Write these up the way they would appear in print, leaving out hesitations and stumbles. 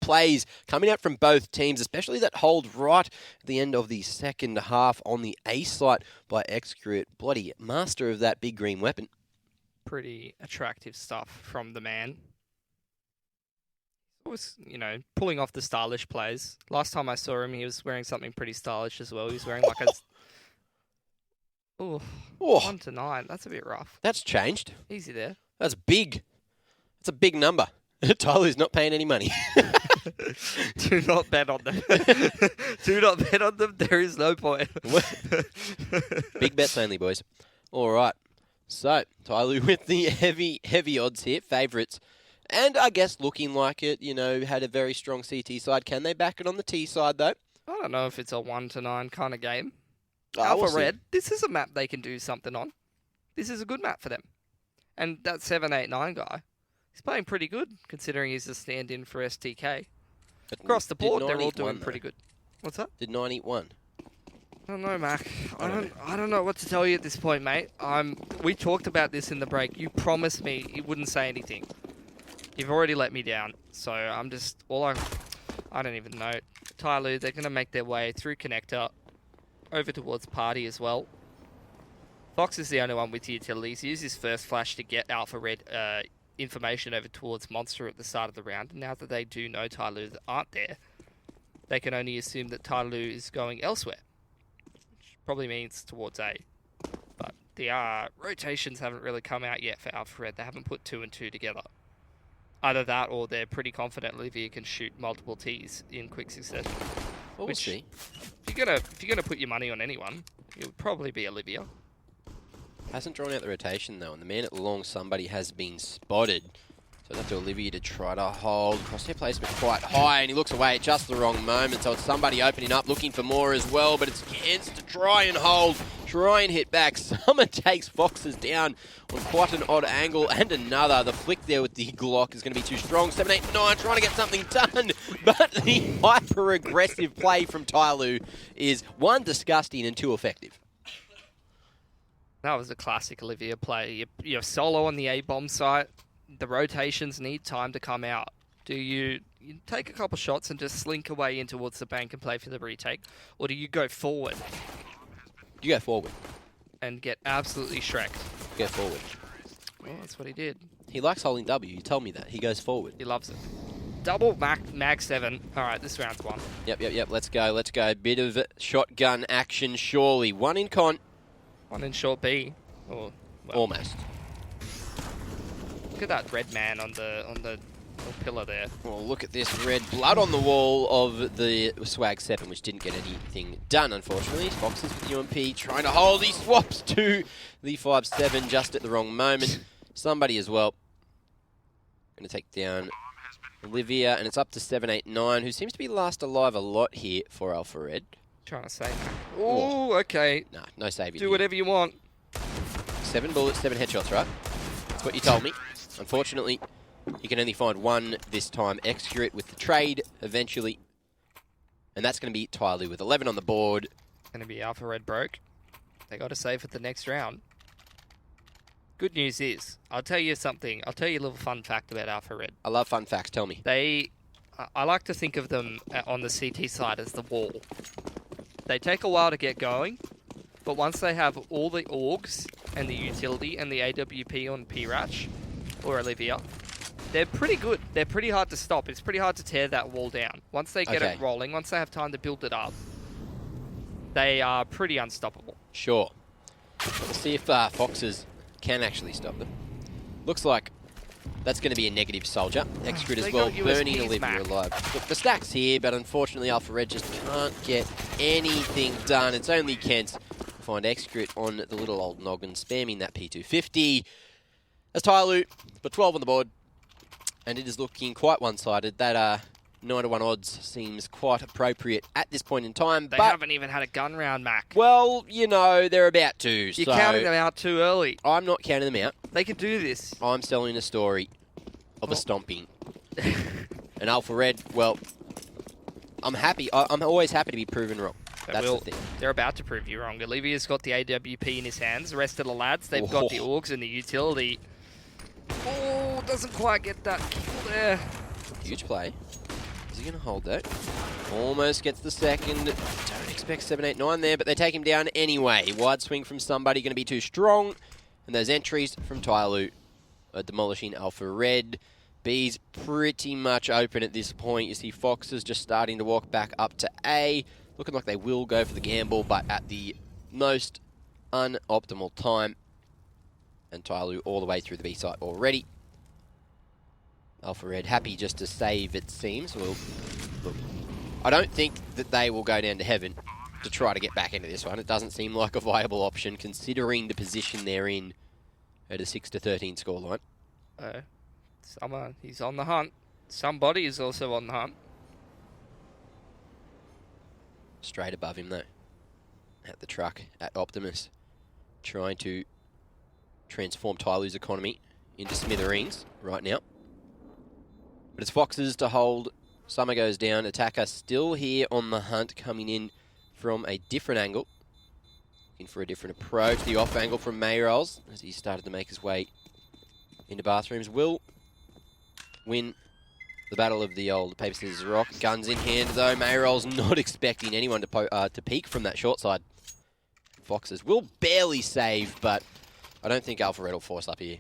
plays coming out from both teams, especially that hold right at the end of the second half on the A site by Excruit. Bloody master of that big green weapon. Pretty attractive stuff from the man. Was, pulling off the stylish plays. Last time I saw him, he was wearing something pretty stylish as well. He was wearing like a... Oh, 1 to 9. That's a bit rough. That's changed. Easy there. That's big. That's a big number. Tyloo's not paying any money. Do not bet on them. Do not bet on them. There is no point. Big bets only, boys. All right. So, Tyloo with the heavy odds here. Favourites. And I guess looking like it, had a very strong CT side. Can they back it on the T side, though? I don't know if it's a 1 to 9 kind of game. We'll Red, this is a map they can do something on. This is a good map for them. And that 7-8-9 guy, he's playing pretty good, considering he's a stand-in for STK. Across the board, they're all doing pretty good. What's that? Did 9 eat 1? I don't know, Mac. I don't know what to tell you at this point, mate. We talked about this in the break. You promised me you wouldn't say anything. You've already let me down, so I'm just... I don't even know. Tyloo, they're going to make their way through Connector, over towards Party as well. Fox is the only one with utilities. He used his first flash to get Alpha Red information over towards Monster at the start of the round. And now that they do know Tyloo aren't there, they can only assume that Tyloo is going elsewhere, which probably means towards A. But the rotations haven't really come out yet for Alpha Red. They haven't put 2 and 2 together. Either that, or they're pretty confident Olivia can shoot multiple Ts in quick succession. Well, we'll see. If you're gonna put your money on anyone, it would probably be Olivia. Hasn't drawn out the rotation though, and the man at long, somebody has been spotted. So it's up to Olivia to try to hold. Crosshair placement quite high, and he looks away at just the wrong moment. So it's somebody opening up, looking for more as well, but it's a chance to try and hold, try and hit back. Summer takes Foxes down on quite an odd angle, and another. The flick there with the Glock is going to be too strong. 7, 8, 9, trying to get something done, but the hyper-aggressive play from Tyloo is 1, disgusting, and 2, effective. That was a classic Olivia play. You're solo on the A-bomb site. The rotations need time to come out. Do you take a couple shots and just slink away in towards the bank and play for the retake? Or do you go forward? You go forward. And get absolutely shreked? Go forward. Well, that's what he did. He likes holding W. You told me that. He goes forward. He loves it. Double mag 7. All right, this round's won. Yep. Let's go. Bit of shotgun action, surely. 1 in con. 1 in short B. Or, well, almost. Look at that red man on the little pillar there. Well, look at this red blood on the wall of the Swag 7, which didn't get anything done, unfortunately. Foxes with UMP trying to hold. He swaps to the 5-7 just at the wrong moment. Somebody as well. Going to take down Olivia, and it's up to 7-8-9, who seems to be last alive a lot here for Alpha Red. Trying to save that. Oh, okay. No saving. Do whatever you want. 7 bullets, 7 headshots, right? That's what you told me. Unfortunately, you can only find 1 this time. Excurate with the trade eventually. And that's going to be Tyloo with 11 on the board. Going to be Alpha Red broke. They got to save for the next round. Good news is, I'll tell you something. I'll tell you a little fun fact about Alpha Red. I love fun facts. Tell me. I like to think of them on the CT side as the wall. They take a while to get going, but once they have all the AUGs and the utility and the AWP on P-Ratch or Olivia, they're pretty good. They're pretty hard to stop. It's pretty hard to tear that wall down. Once they get it rolling, once they have time to build it up, they are pretty unstoppable. Sure. Let's see if Foxes can actually stop them. Looks like that's going to be a negative soldier. Excruit as well, burning Olivia alive. Look, the stack's here, but unfortunately Alpha Red just can't get anything done. It's only Kent. Find Excruit on the little old noggin, spamming that P250. As Tyloo, but 12 on the board. And it is looking quite one-sided. That 9-1 odds seems quite appropriate at this point in time. They haven't even had a gun round, Mac. Well, they're about to. You're counting them out too early. I'm not counting them out. They can do this. I'm telling a story of a stomping. And Alpha Red, well, I'm happy. I'm always happy to be proven wrong. That's the thing. They're about to prove you wrong. Olivia's got the AWP in his hands. The rest of the lads, they've got the AUGs and the utility. Oh, doesn't quite get that kill there. Huge play. Is he going to hold that? Almost gets the second. Don't expect 7, 8, 9 there, but they take him down anyway. Wide swing from somebody, going to be too strong. And those entries from Tyloo are demolishing Alpha Red. B's pretty much open at this point. You see Foxes just starting to walk back up to A. Looking like they will go for the gamble, but at the most unoptimal time. And Tyloo all the way through the B site already. Alpha Red happy just to save, it seems. Well, look, I don't think that they will go down to heaven to try to get back into this one. It doesn't seem like a viable option considering the position they're in at a 6-13 scoreline. He's on the hunt. Somebody is also on the hunt. Straight above him though. At the truck, at Optimus. Trying to transform Tyloo's economy into smithereens right now. But it's Foxes to hold. Summer goes down. Attacker still here on the hunt, coming in from a different angle. Looking for a different approach. The off angle from Mayrolls as he started to make his way into bathrooms. Will win the battle of the old paper, scissors, rock. Guns in hand though. Mayrolls not expecting anyone to peek from that short side. Foxes will barely save, but I don't think Alpha Red will force up here.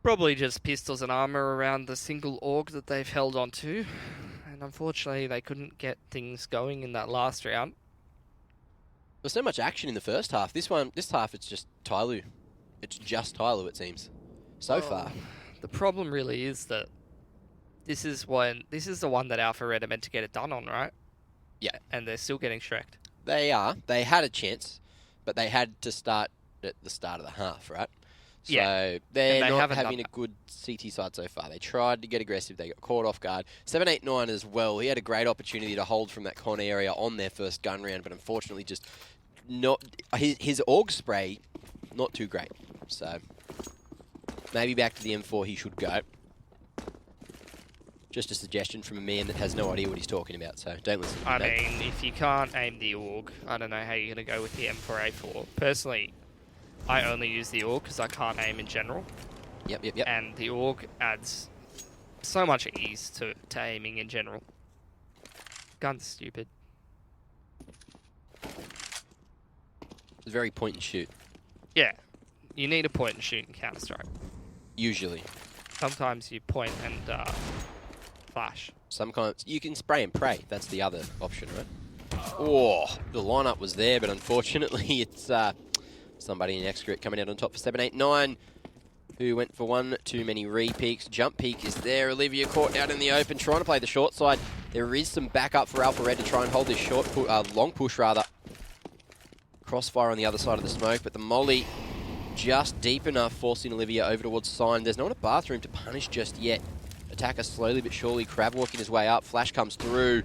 Probably just pistols and armor around the single org that they've held on to. And unfortunately, they couldn't get things going in that last round. There's so much action in the first half. This half, it's just Tyloo. It's just Tyloo, it seems. So far. The problem really is that this is the one that Alpha Red are meant to get it done on, right? Yeah. And they're still getting shreked. They are. They had a chance, but they had to start at the start of the half, right? So yeah. they're not having a good CT side so far. They tried to get aggressive. They got caught off guard. 7, 8, 9 as well. He had a great opportunity to hold from that corner area on their first gun round, but unfortunately just not... His AUG spray, not too great. So maybe back to the M4 he should go. Just a suggestion from a man that has no idea what he's talking about, so don't listen to I that. mean, if you can't aim the AUG, I don't know how you're going to go with the M4A4. Personally, I only use the AUG because I can't aim in general. Yep. And the AUG adds so much ease to aiming in general. Gun's stupid. It's very point and shoot. Yeah, you need a point and shoot in Counter-Strike. Usually. Sometimes you point and flash. Sometimes you can spray and pray. That's the other option, right? Oh, the lineup was there, but unfortunately it's somebody in X-Grit coming out on top for 7, 8, 9, who went for one too many re-peeks. Jump peek is there. Olivia caught out in the open, trying to play the short side. There is some backup for Alpha Red to try and hold this long push, rather. Crossfire on the other side of the smoke, but the molly just deep enough, forcing Olivia over towards Sign. There's not a bathroom to punish just yet. Attacker slowly but surely crab walking his way up. Flash comes through.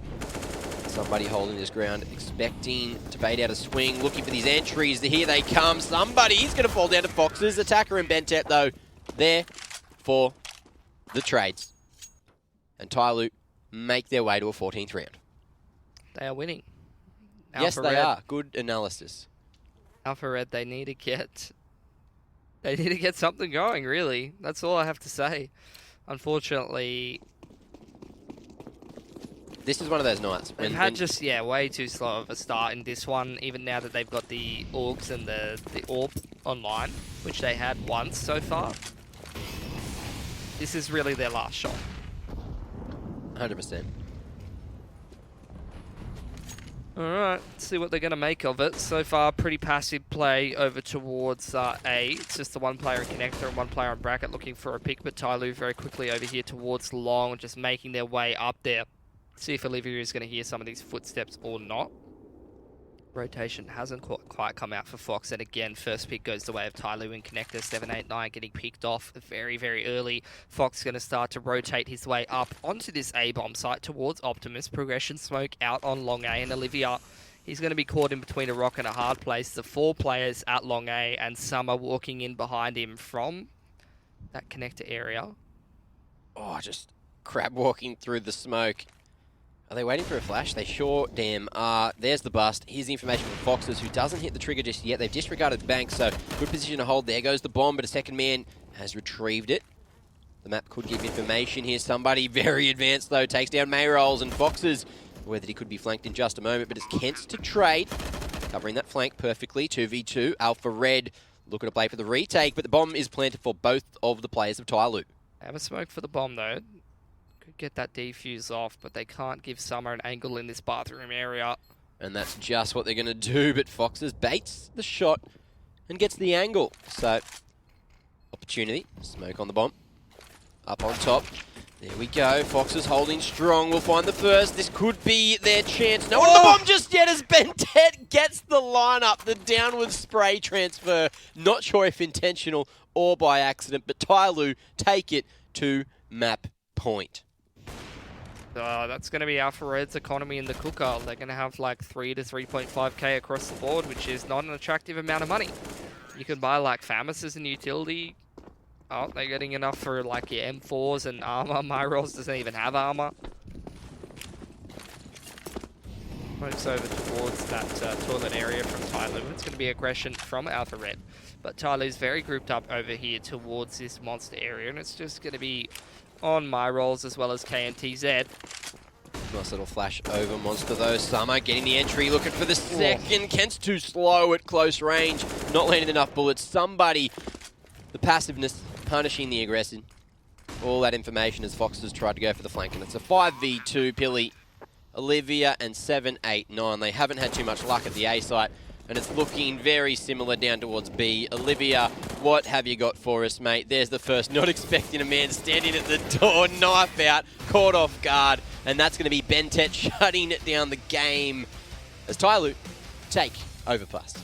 Somebody holding his ground, expecting to bait out a swing, looking for these entries. Here they come. Somebody's going to fall down to Foxes. Attacker and Bentet, though, there for the trades. And Tyloo make their way to a 14th round. They are winning. Yes, they are. Good analysis. Alpha Red, they need to get something going, really. That's all I have to say. Unfortunately, this is one of those nights. They've had just, way too slow of a start in this one, even now that they've got the AUGs and the AWP online, which they had once so far. This is really their last shot. 100%. Alright, let's see what they're going to make of it. So far, pretty passive play over towards A. It's just the one player in connector and one player on bracket looking for a pick, but Tyloo very quickly over here towards long, just making their way up there. See if Olivia is going to hear some of these footsteps or not. Rotation hasn't quite come out for Fox, and again, first pick goes the way of Tyloo in connector. 7, 8, 9 getting picked off very, very early. Fox going to start to rotate his way up onto this A-bomb site towards Optimus. Progression smoke out on long A, and Olivia, he's going to be caught in between a rock and a hard place. The 4 players at long A, and Summer walking in behind him from that connector area. Oh, just crab walking through the smoke. Are they waiting for a flash? They sure damn are. There's the bust. Here's the information from Foxes, who doesn't hit the trigger just yet. They've disregarded Banks, so good position to hold. There goes the bomb, but a second man has retrieved it. The map could give information here. Somebody very advanced, though, takes down Mayrolls and Foxes. Whether he could be flanked in just a moment, but it's Kent's to trade. Covering that flank perfectly. 2v2. Alpha Red looking to play for the retake, but the bomb is planted for both of the players of Tyloo. Have a smoke for the bomb, though. Could get that defuse off, but they can't give Summer an angle in this bathroom area. And that's just what they're going to do, but Foxes baits the shot and gets the angle. So, opportunity. Smoke on the bomb. Up on top. There we go. Foxes holding strong. We'll find the first. This could be their chance. No one on the bomb just yet as Bentet gets the lineup. The downward spray transfer. Not sure if intentional or by accident, but Tyloo take it to map point. That's going to be Alpha Red's economy in the cooker. They're going to have like 3 to 3.5k across the board, which is not an attractive amount of money. You can buy like Famis as an utility. Oh, they're getting enough for like your M4s and armor. Mayrolls doesn't even have armor. Moves over towards that toilet area from Tyloo. It's going to be aggression from Alpha Red. But Tyloo's very grouped up over here towards this monster area, and it's just going to be on Mayrolls as well as KNTZ. Nice little flash over monster though. Summer getting the entry, looking for the second. Kent's too slow at close range. Not landing enough bullets. Somebody, the passiveness, punishing the aggression. All that information as Foxes tried to go for the flank. And it's a 5v2. Pilly, Olivia, and 789. They haven't had too much luck at the A site. And it's looking very similar down towards B. Olivia, what have you got for us, mate? There's the first. Not expecting a man standing at the door, knife out, caught off guard. And that's going to be Bentet shutting down the game as Tyloo take Overpass.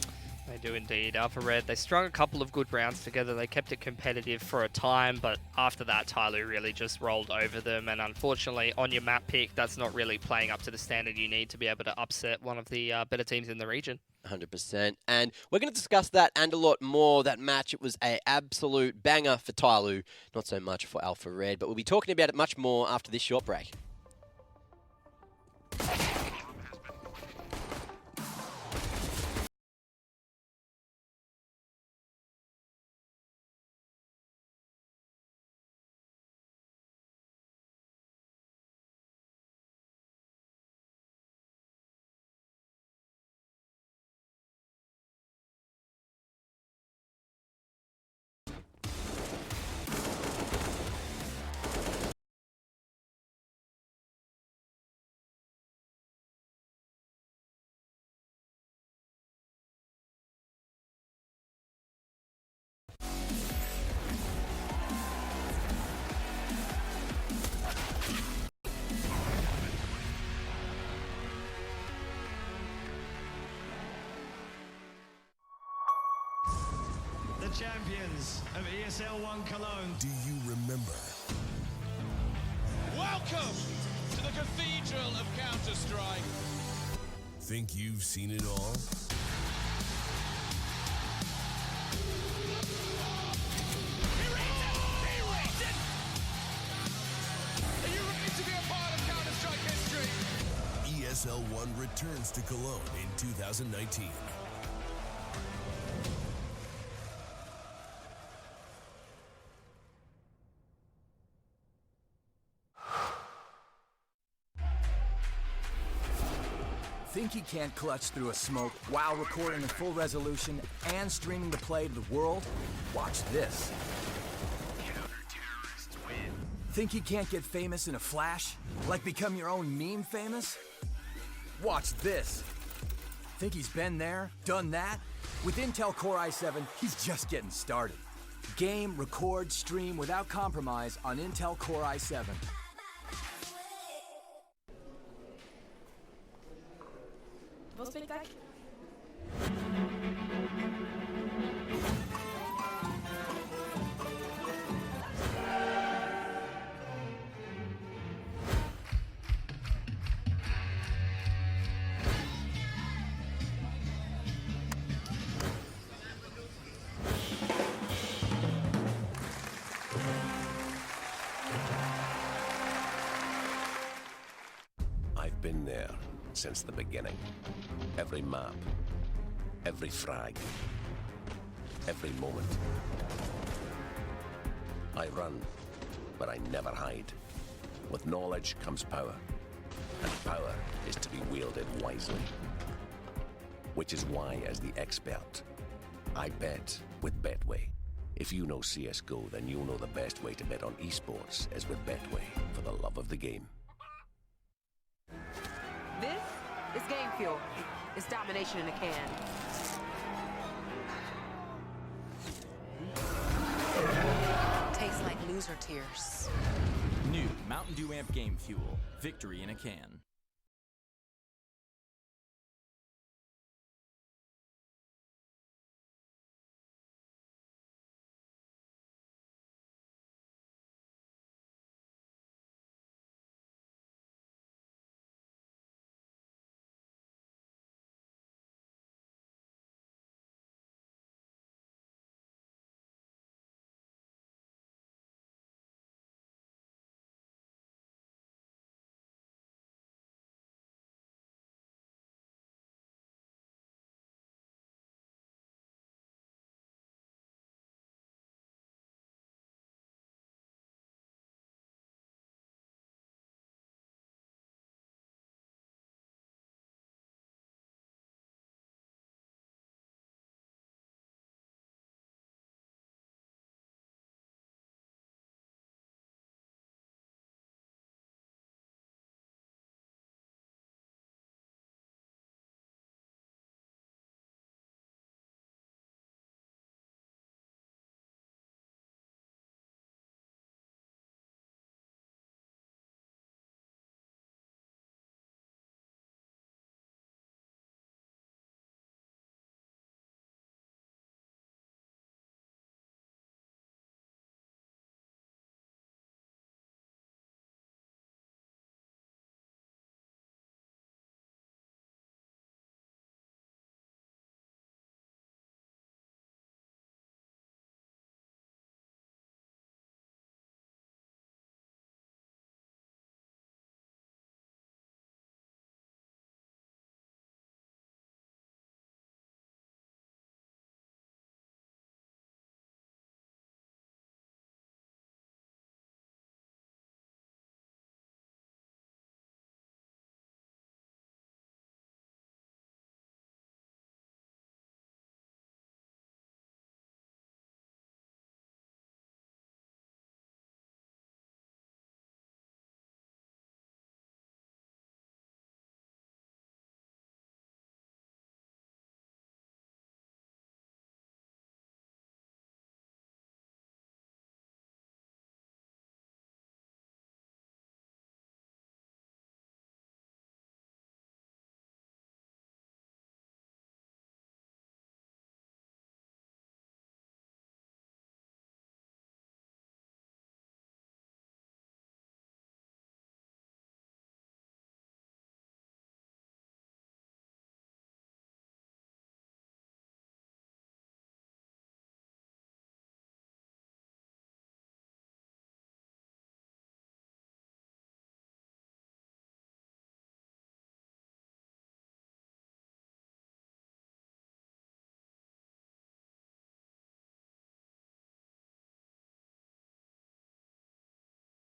They do indeed. Alpha Red, they strung a couple of good rounds together. They kept it competitive for a time, but after that, Tyloo really just rolled over them. And unfortunately, on your map pick, that's not really playing up to the standard you need to be able to upset one of the better teams in the region. 100%. And we're going to discuss that and a lot more. That match, it was an absolute banger for Tyloo. Not so much for Alpha Red, but we'll be talking about it much more after this short break. The champions of ESL 1 Cologne. Do you remember? Welcome to the Cathedral of Counter-Strike. Think you've seen it all? Are you ready to be a part of Counter-Strike history? ESL 1 returns to Cologne in 2019. Think you can't clutch through a smoke while recording in full resolution and streaming the play to the world? Watch this. Counter-terrorists win. Think you can't get famous in a flash? Like become your own meme famous? Watch this. Think he's been there, done that? With Intel Core i7, he's just getting started. Game, record, stream without compromise on Intel Core i7. Bon spectacle. I've been there since the beginning. Every map, every frag, every moment. I run but I never hide. With knowledge comes power, and power is to be wielded wisely. Which is why, as the expert, I bet with Betway. If you know CSGO, then you'll know the best way to bet on esports is with Betway, for the love of the game. This is Game Fuel. It's domination in a can. Tastes like loser tears. New Mountain Dew Amp Game Fuel. Victory in a can.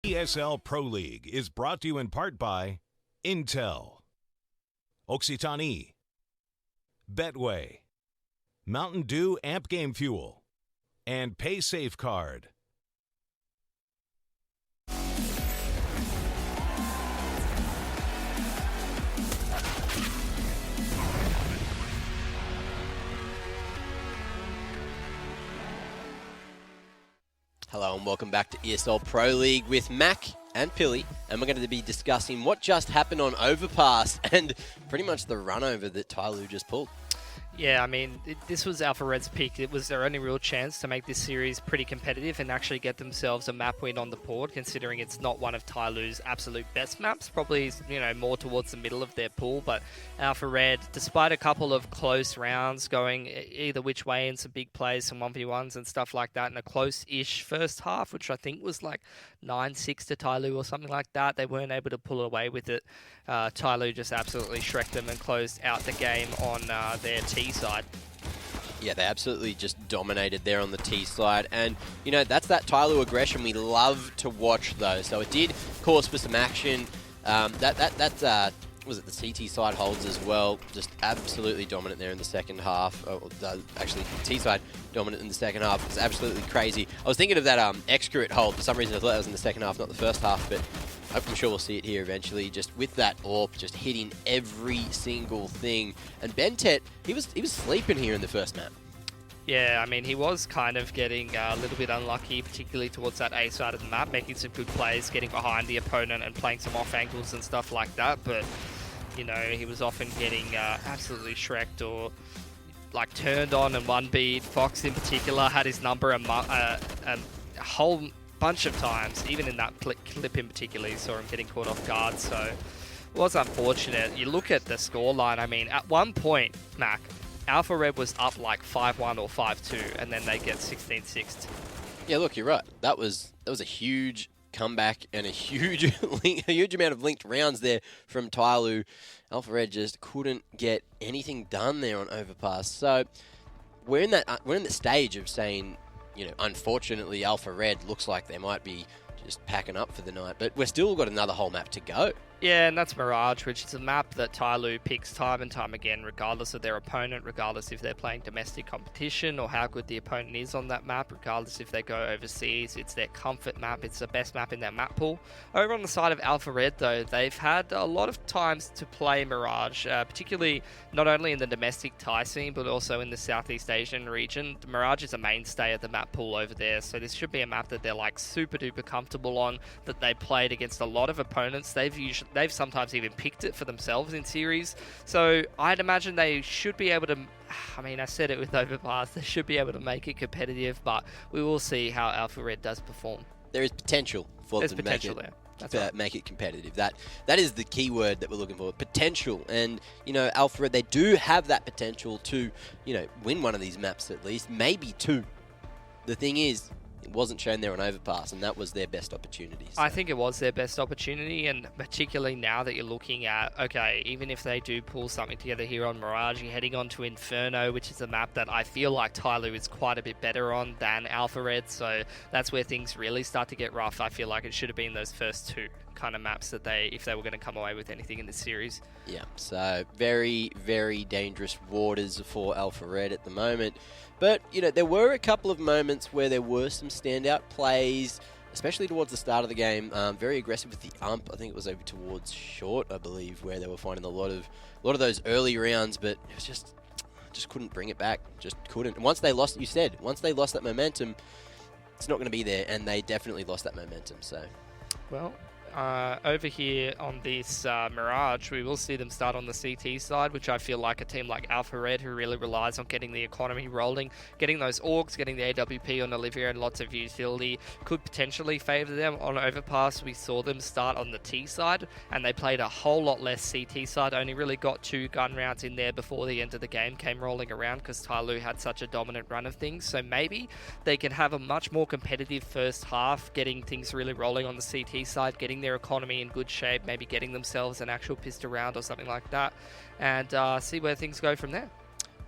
ESL Pro League is brought to you in part by Intel, Occitanie, Betway, Mountain Dew Amp Game Fuel, and PaySafeCard. Hello and welcome back to ESL Pro League with Mac and Pilly, and we're going to be discussing what just happened on Overpass and pretty much the run over that Tyloo just pulled. Yeah, I mean, this was Alpha Red's peak. It was their only real chance to make this series pretty competitive and actually get themselves a map win on the board, considering it's not one of Tyloo's absolute best maps. Probably, you know, more towards the middle of their pool. But Alpha Red, despite a couple of close rounds going either which way in some big plays, some 1v1s and stuff like that, in a close-ish first half, which I think was like 9-6 to Tyloo or something like that, they weren't able to pull away with it. Tyloo just absolutely shreked them and closed out the game on their T side. Yeah, they absolutely just dominated there on the T slide. And, you know, that's that Tyloo aggression we love to watch, though. So it did cause for some action. Was it the CT side holds as well? Just absolutely dominant there in the second half. Oh, actually, T side dominant in the second half. It's absolutely crazy. I was thinking of that excurate hold. For some reason, I thought that was in the second half, not the first half. But I'm sure we'll see it here eventually. Just with that AWP, just hitting every single thing. And Bentet, he was sleeping here in the first map. Yeah, I mean, he was kind of getting a little bit unlucky, particularly towards that A side of the map, making some good plays, getting behind the opponent and playing some off angles and stuff like that. But, you know, he was often getting absolutely shreked or like turned on and one beat. Fox in particular had his number a whole bunch of times, even in that clip in particular, you saw him getting caught off guard. So it was unfortunate. You look at the scoreline, I mean, at one point, Mac, Alpha Red was up like 5-1 or 5-2, and then they get 16-6'd. Yeah, look, you're right. That was a huge comeback and a huge amount of linked rounds there from Tyloo. Alpha Red just couldn't get anything done there on Overpass. So we're in the stage of saying, you know, unfortunately Alpha Red looks like they might be just packing up for the night, but we've still got another whole map to go. Yeah, and that's Mirage, which is a map that Tyloo picks time and time again, regardless of their opponent, regardless if they're playing domestic competition or how good the opponent is on that map, regardless if they go overseas. It's their comfort map. It's the best map in their map pool. Over on the side of Alpha Red, though, they've had a lot of times to play Mirage, particularly not only in the domestic Thai scene, but also in the Southeast Asian region. Mirage is a mainstay of the map pool over there, so this should be a map that they're like super duper comfortable on, that they played against a lot of opponents. They've sometimes even picked it for themselves in series. So I'd imagine they should be able to, I mean, I said it with Overpass, they should be able to make it competitive, but we will see how Alpha Red does perform. There is potential for them to make it competitive. That is the key word that we're looking for, potential. And, you know, Alpha Red, they do have that potential to, you know, win one of these maps at least, maybe two. The thing is, it wasn't shown there on Overpass, and that was their best opportunity. So. I think it was their best opportunity, and particularly now that you're looking at, okay, even if they do pull something together here on Mirage, you're heading on to Inferno, which is a map that I feel like Tyloo is quite a bit better on than Alpha Red, so that's where things really start to get rough. I feel like it should have been those first two kind of maps that if they were going to come away with anything in this series. Yeah, so very, very dangerous waters for Alpha Red at the moment. But, you know, there were a couple of moments where there were some standout plays, especially towards the start of the game. Very aggressive with the ump. I think it was over towards short, I believe, where they were finding a lot of those early rounds, but it was just couldn't bring it back. Just couldn't. And once they lost that momentum, it's not going to be there, and they definitely lost that momentum. So, well, over here on this Mirage, we will see them start on the CT side, which I feel like a team like Alpha Red, who really relies on getting the economy rolling, getting those orgs, getting the AWP on Olivia and lots of utility, could potentially favour them. On Overpass, we saw them start on the T side, and they played a whole lot less CT side, only really got 2 gun rounds in there before the end of the game came rolling around, because Tyloo had such a dominant run of things. So maybe they can have a much more competitive first half, getting things really rolling on the CT side, getting their economy in good shape, maybe getting themselves an actual pistol round or something like that, and see where things go from there.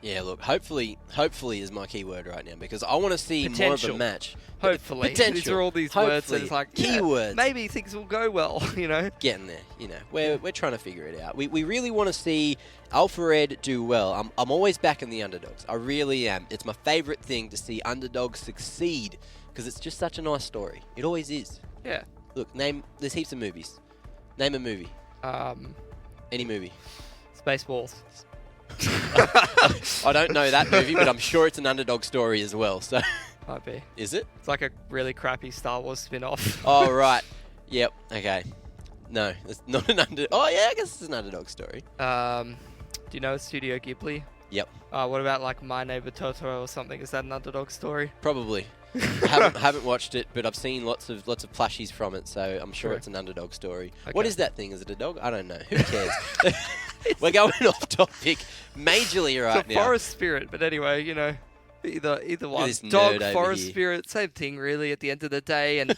Yeah, look, hopefully is my key word right now, because I want to see more of a match. Hopefully. Potential. These are all these words that it's like, keywords. Maybe things will go well, you know? Getting there, you know. We're trying to figure it out. We really want to see Alpha Red do well. I'm always backing the underdogs. I really am. It's my favourite thing to see underdogs succeed, because it's just such a nice story. It always is. Yeah. Look, there's heaps of movies. Name a movie. Any movie. Spaceballs. I don't know that movie, but I'm sure it's an underdog story as well. So might be. Is it? It's like a really crappy Star Wars spin-off. Oh, right. Yep. Okay. No, it's not an underdog. Oh, yeah, I guess it's an underdog story. Do you know Studio Ghibli? Yep. What about like My Neighbor Totoro or something? Is that an underdog story? Probably. haven't watched it, but I've seen lots of plushies from it, so I'm sure it's an underdog story. Okay. What is that thing? Is it a dog? I don't know. Who cares? We're going off topic majorly right now. It's a forest spirit, but anyway, you know, either one. This Dog, forest spirit, same thing really at the end of the day. And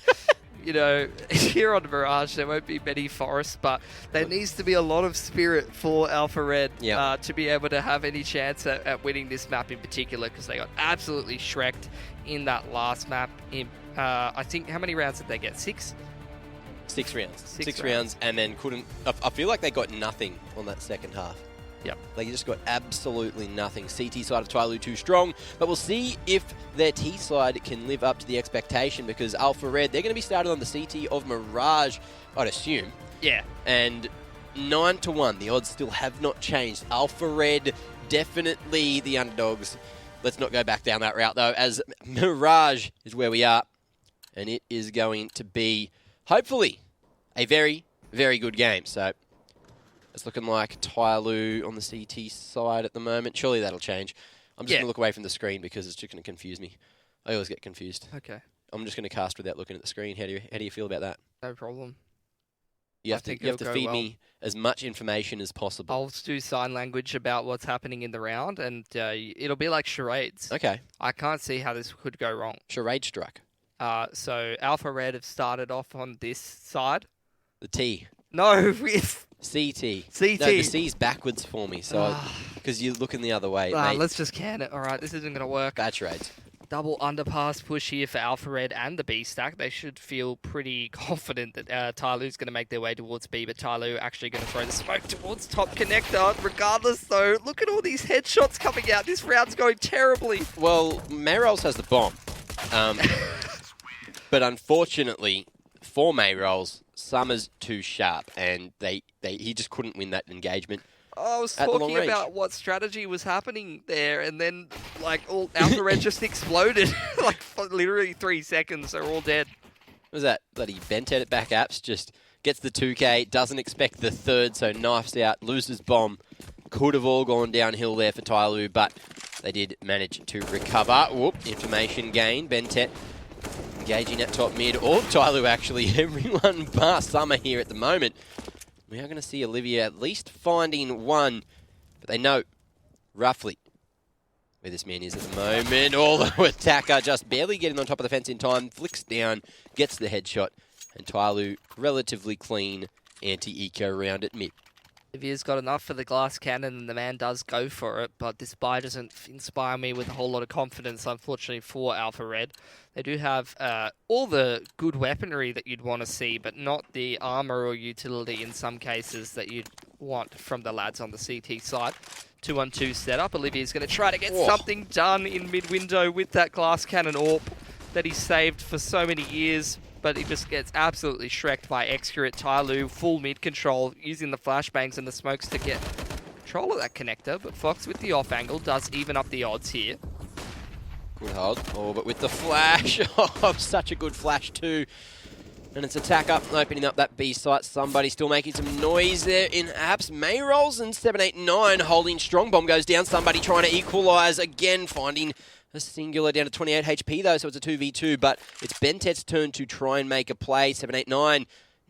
you know, here on Mirage, there won't be many forests, but there needs to be a lot of spirit for Alpha Red to be able to have any chance at winning this map in particular, because they got absolutely shreked in that last map. I think, how many rounds did they get? 6? 6 rounds. 6 rounds, and then couldn't... I feel like they got nothing on that second half. Yep. Like, you just got absolutely nothing. CT side of Tyloo too strong, but we'll see if their T side can live up to the expectation, because Alpha Red, they're going to be started on the CT of Mirage, I'd assume. Yeah. And 9-1, the odds still have not changed. Alpha Red, definitely the underdogs. Let's not go back down that route, though, as Mirage is where we are, and it is going to be, hopefully, a very, very good game. So it's looking like Tyloo on the CT side at the moment. Surely that'll change. I'm just going to look away from the screen because it's just going to confuse me. I always get confused. Okay. I'm just going to cast without looking at the screen. How do you feel about that? No problem. You have to feed me as much information as possible. I'll do sign language about what's happening in the round, and it'll be like charades. Okay. I can't see how this could go wrong. Charade struck. So Alpha Red have started off on this side. The T. No, with CT. CT. No, the C's backwards for me, so because you're looking the other way. Mate. Let's just can it. All right, this isn't going to work. Bad charades. Double underpass push here for Alpha Red and the B stack. They should feel pretty confident that Tyloo's going to make their way towards B, but Tyloo actually going to throw the smoke towards top connector. Regardless, though, look at all these headshots coming out. This round's going terribly. Well, Mayrolls has the bomb. But unfortunately, for Mayrolls, Summer's too sharp, and he just couldn't win that engagement. I was talking about what strategy was happening there, and then like all Alpha Red just exploded. Like for literally 3 seconds, they're all dead. What was that? Bloody Bentet at back apps, just gets the 2K, doesn't expect the third, so knifes out, loses bomb. Could have all gone downhill there for Tyloo, but they did manage to recover. Whoop, information gain. Bentet engaging at top mid, or Tyloo actually, everyone bar Summer here at the moment. We are going to see Olivia at least finding one, but they know roughly where this man is at the moment. Although attacker just barely getting on top of the fence in time, flicks down, gets the headshot, and Tyloo relatively clean anti-eco round at mid. Olivia's got enough for the glass cannon, and the man does go for it, but this buy doesn't inspire me with a whole lot of confidence, unfortunately, for Alpha Red. They do have all the good weaponry that you'd want to see, but not the armor or utility in some cases that you'd want from the lads on the CT side. 2-on-2 setup. Olivia's going to try to get something done in mid-window with that glass cannon AWP that he saved for so many years, but he just gets absolutely shreked by Excurate. Tyloo, full mid control, using the flashbangs and the smokes to get control of that connector, but Fox with the off angle does even up the odds here. Good hold. Oh, but with the flash. Oh, such a good flash too. And it's attack up, opening up that B site. Somebody still making some noise there in apps. Mayrolls and 789 holding strong. Bomb goes down. Somebody trying to equalize again, finding a singular down to 28 HP though, so it's a 2v2, but it's Bentet's turn to try and make a play. 789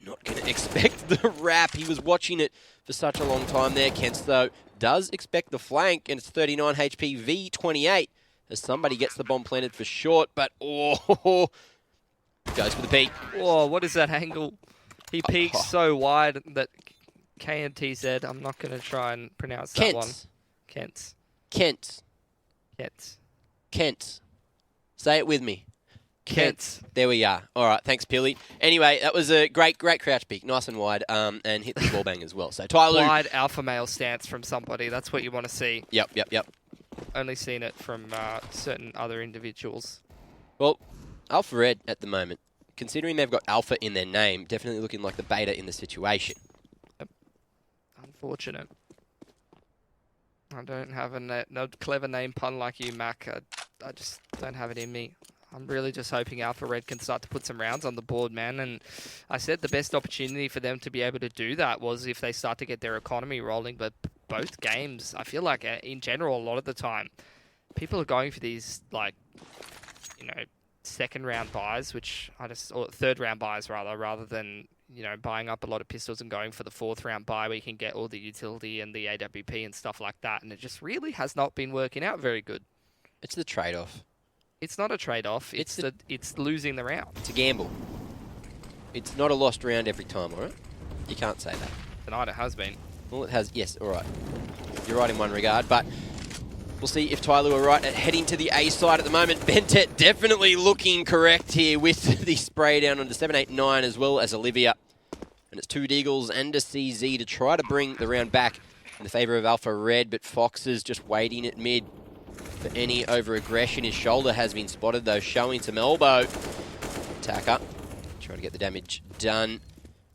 not going to expect the wrap. He was watching it for such a long time there. Kents, though, does expect the flank, and it's 39 HP v28 as somebody gets the bomb planted for short, but goes for the peek. Oh, what is that angle? He peeks so wide that KNT said, I'm not going to try and pronounce that one. Kents. Kents. Kents. Kents. Say it with me. Kents. There we are. All right, thanks, Pilly. Anyway, that was a great crouch peek. Nice and wide, and hit the ball bang as well. So Tyloo. Wide alpha male stance from somebody. That's what you want to see. Yep. Only seen it from certain other individuals. Well, Alpha Red at the moment, considering they've got Alpha in their name, definitely looking like the beta in the situation. Yep. Unfortunate. I don't have no clever name pun like you, Mac. I just don't have it in me. I'm really just hoping Alpha Red can start to put some rounds on the board, man. And I said the best opportunity for them to be able to do that was if they start to get their economy rolling. But both games, I feel like in general, a lot of the time, people are going for these, like, you know, second round buys, or third round buys rather than, you know, buying up a lot of pistols and going for the fourth round buy where you can get all the utility and the AWP and stuff like that. And it just really has not been working out very good. It's the trade-off. It's not a trade-off. It's losing the round. It's a gamble. It's not a lost round every time, all right? You can't say that. Tonight it has been. Well, it has, yes, all right. You're right in one regard, but we'll see if Tyloo are right at heading to the A side at the moment. Bentet definitely looking correct here with the spray down onto 7, 8, 9 as well as Olivia. And it's 2 Deagles and a CZ to try to bring the round back in the favour of Alpha Red, but Fox is just waiting at mid for any over-aggression. His shoulder has been spotted, though, showing some elbow. Attacker, trying to get the damage done.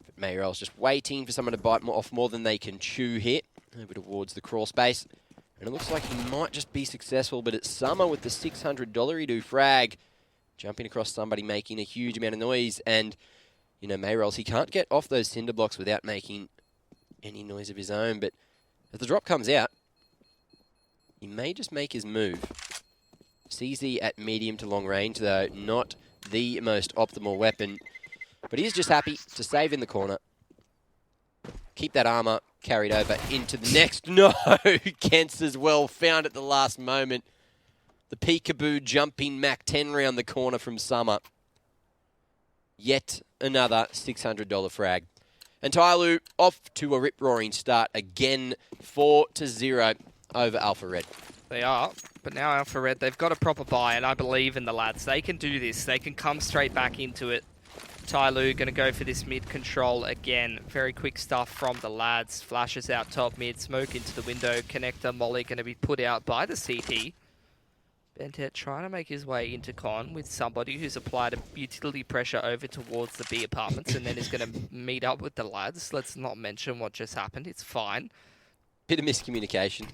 But Mayrell's just waiting for someone to bite off more than they can chew here. Over towards the crawl space. And it looks like he might just be successful, but it's Summer with the $600 he do frag. Jumping across somebody, making a huge amount of noise. And, you know, Mayrell's, he can't get off those cinder blocks without making any noise of his own. But as the drop comes out, he may just make his move. CZ at medium to long range, though, not the most optimal weapon. But he is just happy to save in the corner. Keep that armor carried over into the next. No, Kent's as well, found at the last moment. The peekaboo jumping Mac 10 round the corner from Summer. Yet another $600 frag. And Tyloo off to a rip-roaring start again, 4-0 over Alpha Red. They are, but now Alpha Red, they've got a proper buy, and I believe in the lads. They can do this. They can come straight back into it. Tyloo going to go for this mid control again. Very quick stuff from the lads. Flashes out top mid, smoke into the window. Connector, Molly going to be put out by the CT. Bentet trying to make his way into con with somebody who's applied a utility pressure over towards the B apartments and then is going to meet up with the lads. Let's not mention what just happened. It's fine. Bit of miscommunication.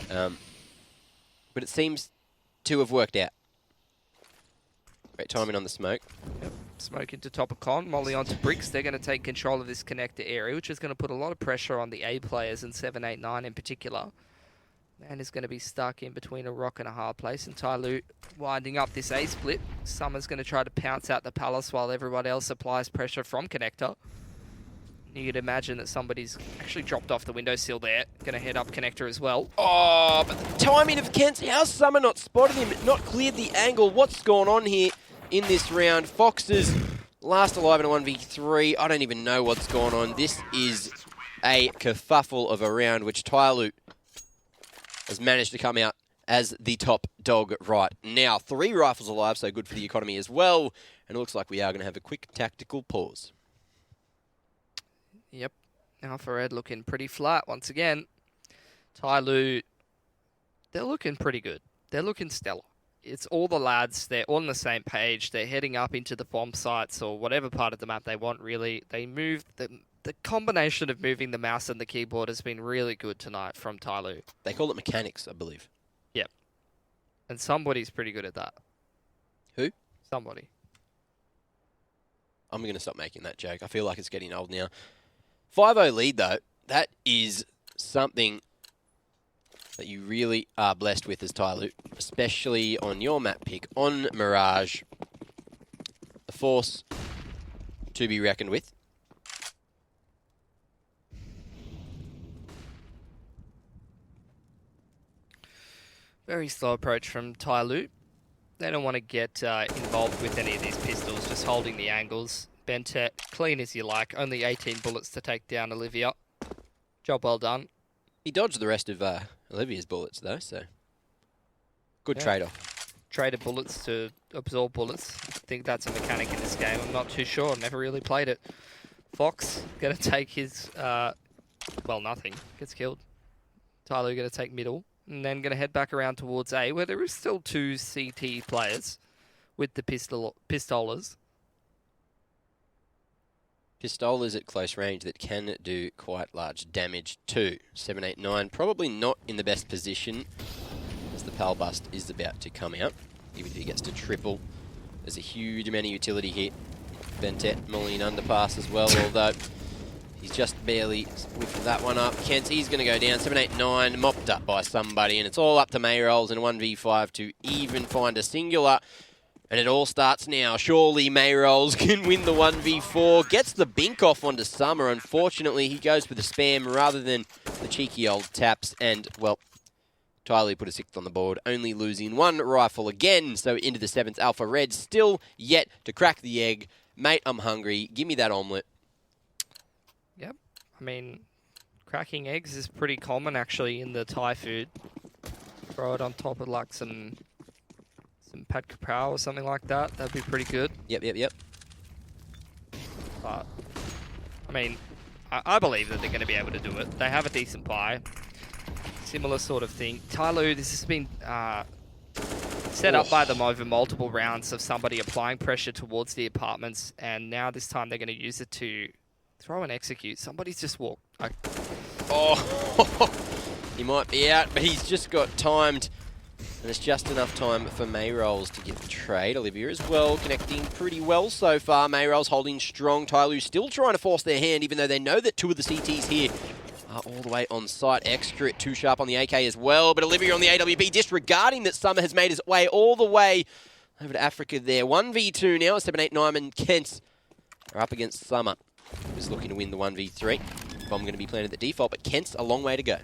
But it seems to have worked out. Great timing on the smoke. Yep. Smoke into top of con, Molly onto bricks. They're going to take control of this connector area, which is going to put a lot of pressure on the A players and 7, 8, 9 in particular. Man is going to be stuck in between a rock and a hard place, and Tyloo winding up this A split. Summer's going to try to pounce out the palace while everyone else applies pressure from connector. You could imagine that somebody's actually dropped off the windowsill there. Going to head up connector as well. Oh, but the timing of Kent. How's Summer not spotted him, not cleared the angle? What's going on here in this round? Fox's last alive in a 1v3. I don't even know what's going on. This is a kerfuffle of a round, which Tyloo has managed to come out as the top dog right now. 3 rifles alive, so good for the economy as well. And it looks like we are going to have a quick tactical pause. Yep. Alpha Red looking pretty flat once again. Tyloo, they're looking pretty good. They're looking stellar. It's all the lads. They're on the same page. They're heading up into the bomb sites or whatever part of the map they want, really. They move... The combination of moving the mouse and the keyboard has been really good tonight from Tyloo. They call it mechanics, I believe. Yep. And somebody's pretty good at that. Who? Somebody. I'm going to stop making that joke. I feel like it's getting old now. 5-0 lead, though. That is something that you really are blessed with as Tyloo, especially on your map pick, on Mirage. A force to be reckoned with. Very slow approach from Tyloo. They don't want to get involved with any of these pistols, just holding the angles. Bentet, clean as you like. Only 18 bullets to take down Olivia. Job well done. He dodged the rest of Olivia's bullets, though, so good trade-off. Traded bullets to absorb bullets. I think that's a mechanic in this game. I'm not too sure. Never really played it. Fox going to take his... well, nothing. Gets killed. Tyloo going to take middle. And then going to head back around towards A, where there is still 2 CT players with the pistolers. Pistolas at close range that can do quite large damage too. 789, probably not in the best position as the pal bust is about to come out. Even if he gets to triple, there's a huge amount of utility here. Bentet mulling underpass as well, although he's just barely whiffed that one up. Kent, he's going to go down. 789, mopped up by somebody, and it's all up to Mayrolls in a 1v5 to even find a singular. And it all starts now. Surely Mayrolls can win the 1v4. Gets the bink off onto Summer. Unfortunately, he goes for the spam rather than the cheeky old taps. And, well, Tyloo put a 6th on the board, only losing 1 rifle again. So into the 7th, Alpha Red still yet to crack the egg. Mate, I'm hungry. Give me that omelette. Yep. I mean, cracking eggs is pretty common actually in the Thai food. Throw it on top of like some pad kapow or something like that. That'd be pretty good. Yep. But, I mean, I believe that they're going to be able to do it. They have a decent buy. Similar sort of thing. Tyloo, this has been set up by them over multiple rounds of somebody applying pressure towards the apartments, and now this time they're going to use it to throw and execute. Somebody's just walked. Oh, he might be out, but he's just got timed. And it's just enough time for Mayrolls to get the trade. Olivia as well, connecting pretty well so far. Mayrolls holding strong. Tyloo still trying to force their hand, even though they know that two of the CTs here are all the way on site. Extra too sharp on the AK as well. But Olivia on the AWP, disregarding that Summer has made his way all the way over to Africa there. 1v2 now. 789 and Kent are up against Summer, who's looking to win the 1v3. Bomb going to be planted at default, but Kent's a long way to go.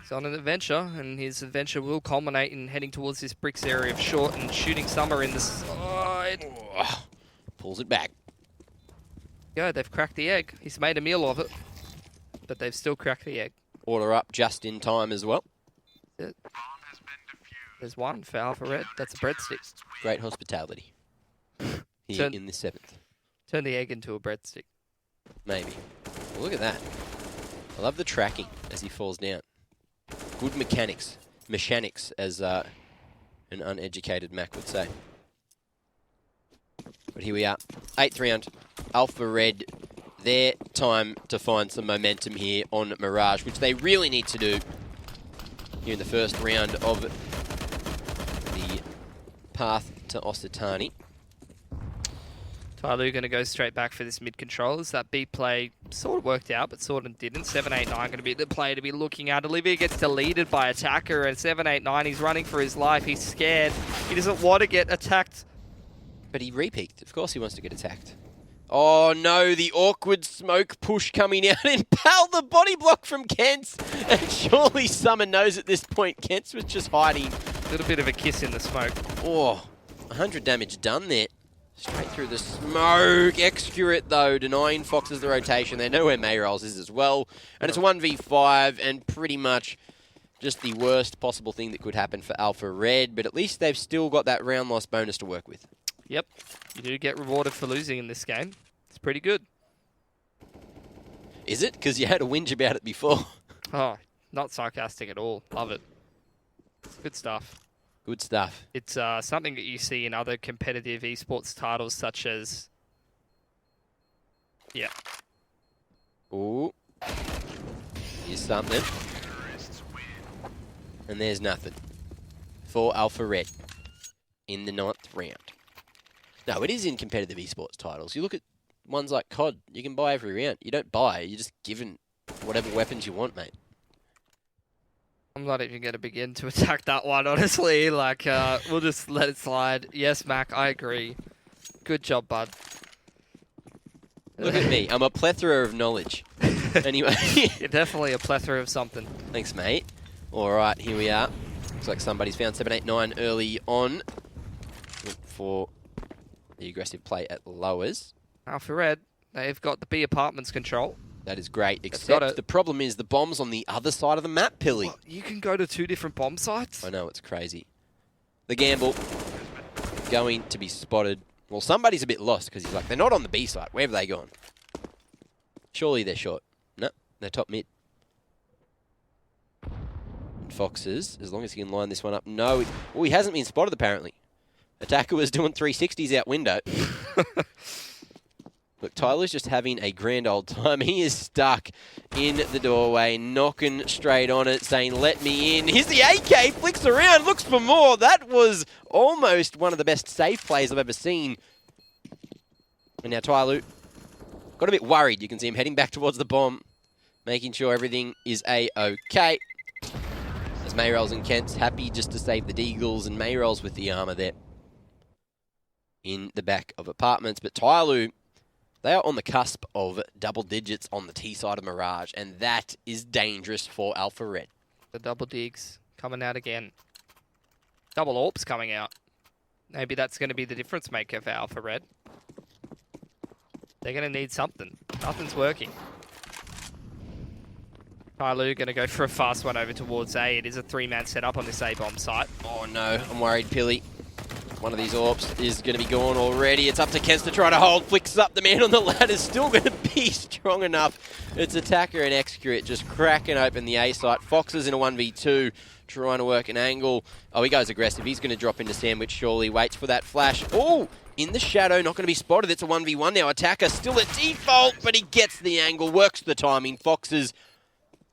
He's on an adventure, and his adventure will culminate in heading towards this bricks area of short and shooting Summer in the side. Oh, pulls it back. Yeah, they've cracked the egg. He's made a meal of it, but they've still cracked the egg. Order up just in time as well. There's one for Alpha Red. That's a breadstick. Great hospitality here in the 7th. Turn the egg into a breadstick. Maybe. Well, look at that. I love the tracking as he falls down. Good mechanics, as an uneducated Mac would say. But here we are, 8th round, Alpha Red, their time to find some momentum here on Mirage, which they really need to do here in the first round of the path to Occitanie. Tyloo going to go straight back for this mid controls. That B play sort of worked out, but sort of didn't. 789 going to be the play to be looking at. Olivia gets deleted by attacker, and 789, he's running for his life. He's scared. He doesn't want to get attacked. But he repeaked. Of course he wants to get attacked. Oh no, the awkward smoke push coming out, and Pal, the body block from Kent's. And surely Summer knows at this point Kent's was just hiding. A little bit of a kiss in the smoke. Oh, 100 damage done there. Straight through the smoke. Excurate, though, denying Foxes the rotation. They know where Mayrolls is as well. And it's 1v5, and pretty much just the worst possible thing that could happen for Alpha Red. But at least they've still got that round loss bonus to work with. Yep. You do get rewarded for losing in this game. It's pretty good. Is it? Because you had a whinge about it before. Oh, not sarcastic at all. Love it. It's good stuff. Good stuff. It's something that you see in other competitive esports titles, such as... Yeah. Ooh. Here's something. And there's nothing for Alpha Red in the 9th round. No, it is in competitive esports titles. You look at ones like COD, you can buy every round. You don't buy, you're just given whatever weapons you want, mate. I'm not even going to begin to attack that one, honestly. Like, we'll just let it slide. Yes, Mac, I agree. Good job, bud. Look at me. I'm a plethora of knowledge. Anyway. You're definitely a plethora of something. Thanks, mate. All right, here we are. Looks like somebody's found 789 early on. Look for the aggressive play at lowers. Alpha Red, they've got the B apartments control. That is great, except the problem is the bomb's on the other side of the map, Pilly. Well, you can go to 2 different bomb sites? I know, it's crazy. The gamble going to be spotted. Well, somebody's a bit lost because he's like, they're not on the B site. Where have they gone? Surely they're short. No, they're top mid. And Foxes, as long as he can line this one up. No, he hasn't been spotted apparently. Attacker was doing 360s out window. Look, Tyler's just having a grand old time. He is stuck in the doorway, knocking straight on it, saying, let me in. Here's the AK, flicks around, looks for more. That was almost one of the best safe plays I've ever seen. And now Tyloo got a bit worried. You can see him heading back towards the bomb, making sure everything is A-okay. As Mayrolls and Kent's happy just to save the Deagles, and Mayrolls with the armor there in the back of apartments. But Tyloo, they are on the cusp of double digits on the T side of Mirage, and that is dangerous for Alpha Red. The double digs coming out again. Double AWPs coming out. Maybe that's going to be the difference maker for Alpha Red. They're going to need something. Nothing's working. Tyloo going to go for a fast one over towards A. It is a 3-man setup on this A-bomb site. Oh no, I'm worried, Pilly. One of these AWPs is going to be gone already. It's up to Kens to try to hold. Flicks up. The man on the ladder is still going to be strong enough. It's Attacker and Execute just cracking open the A site. Fox is in a 1v2, trying to work an angle. Oh, he goes aggressive. He's going to drop into Sandwich, surely. Waits for that flash. Oh, in the shadow, not going to be spotted. It's a 1v1 now. Attacker still at default, but he gets the angle, works the timing. Fox is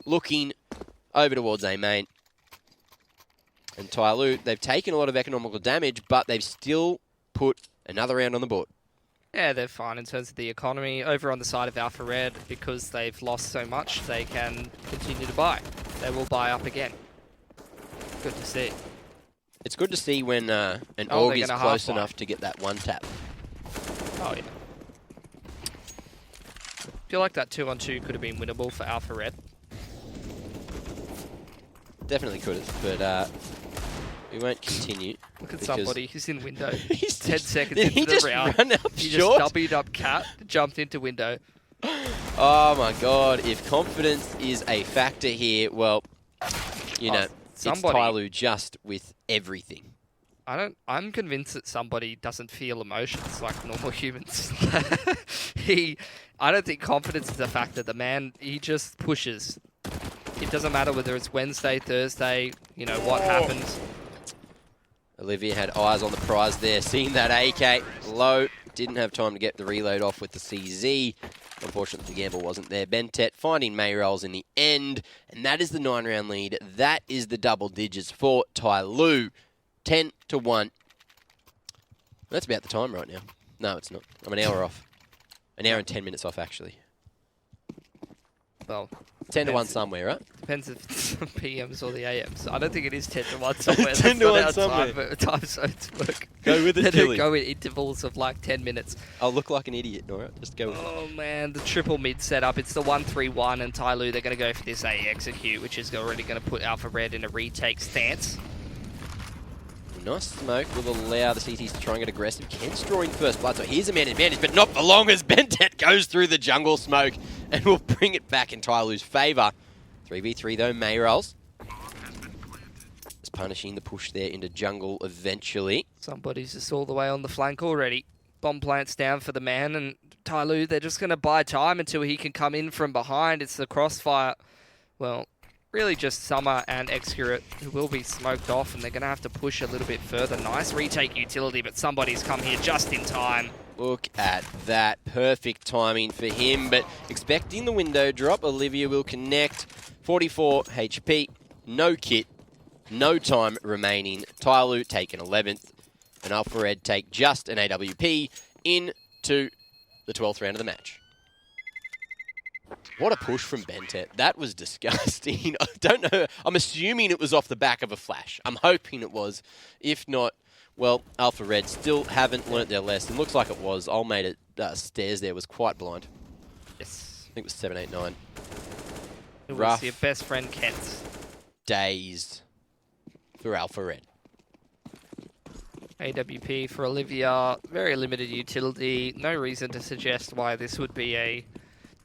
looking over towards A main. And Tyloo, they've taken a lot of economical damage, but they've still put another round on the board. Yeah, they're fine in terms of the economy. Over on the side of Alpha Red, because they've lost so much, they can continue to buy. They will buy up again. Good to see. It's good to see when an AUG is close enough to get that one tap. Oh, yeah. Feel like that 2-on-2 could have been winnable for Alpha Red. Definitely could have, but we won't continue. Look at somebody who's in window. He's 10 seconds into the round. Run up He short? just W'd up cat, jumped into window. Oh my god, if confidence is a factor here, well, you know, it's Tyloo just with everything. I'm convinced that somebody doesn't feel emotions like normal humans. I don't think confidence is a factor. The man, he just pushes. It doesn't matter whether it's Wednesday, Thursday, you know, what happens. Olivia had eyes on the prize there, seeing that AK low. Didn't have time to get the reload off with the CZ. Unfortunately, the gamble wasn't there. Bentet finding Mayrolls in the end, and that is the 9-round lead. That is the double digits for Tyloo. 10-1. That's about the time right now. No, it's not. I'm an hour off. An hour and 10 minutes off, actually. Well, 10-1 somewhere, right? Depends if it's the PMs or the AMs. I don't think it is 10-1 somewhere. 10-1 somewhere. Time zones work. Go with it, Tilly. Go in intervals of like 10 minutes. I'll look like an idiot, Nora. Just go with it. Oh man, the triple mid setup. It's the 1-3-1, and Tyloo, they're going to go for this A execute, which is already going to put Alpha Red in a retake stance. Nice smoke will allow the CTs to try and get aggressive. Ken's drawing first blood, so here's a man advantage, but not for long as Bentet goes through the jungle smoke and will bring it back in Tyloo's favour. 3v3 though, Mayrolls is punishing the push there into jungle eventually. Somebody's just all the way on the flank already. Bomb plants down for the man, and Tyloo, they're just going to buy time until he can come in from behind. It's the crossfire. Well, really just Summer and Excurate who will be smoked off, and they're going to have to push a little bit further. Nice retake utility, but somebody's come here just in time. Look at that. Perfect timing for him, but expecting the window drop. Olivia will connect. 44 HP, no kit, no time remaining. Tyloo taken 11th, and Alpha Red take just an AWP into the 12th round of the match. What a push from Bentet. That was disgusting. I don't know. I'm assuming it was off the back of a flash. I'm hoping it was. If not, well, Alpha Red still haven't learnt their lesson. Looks like it was. Old mate at stairs there was quite blind. Yes. I think it was 7, 8, 9. It was Rough your best friend Kent's. days for Alpha Red. AWP for Olivia. Very limited utility. No reason to suggest why this would be a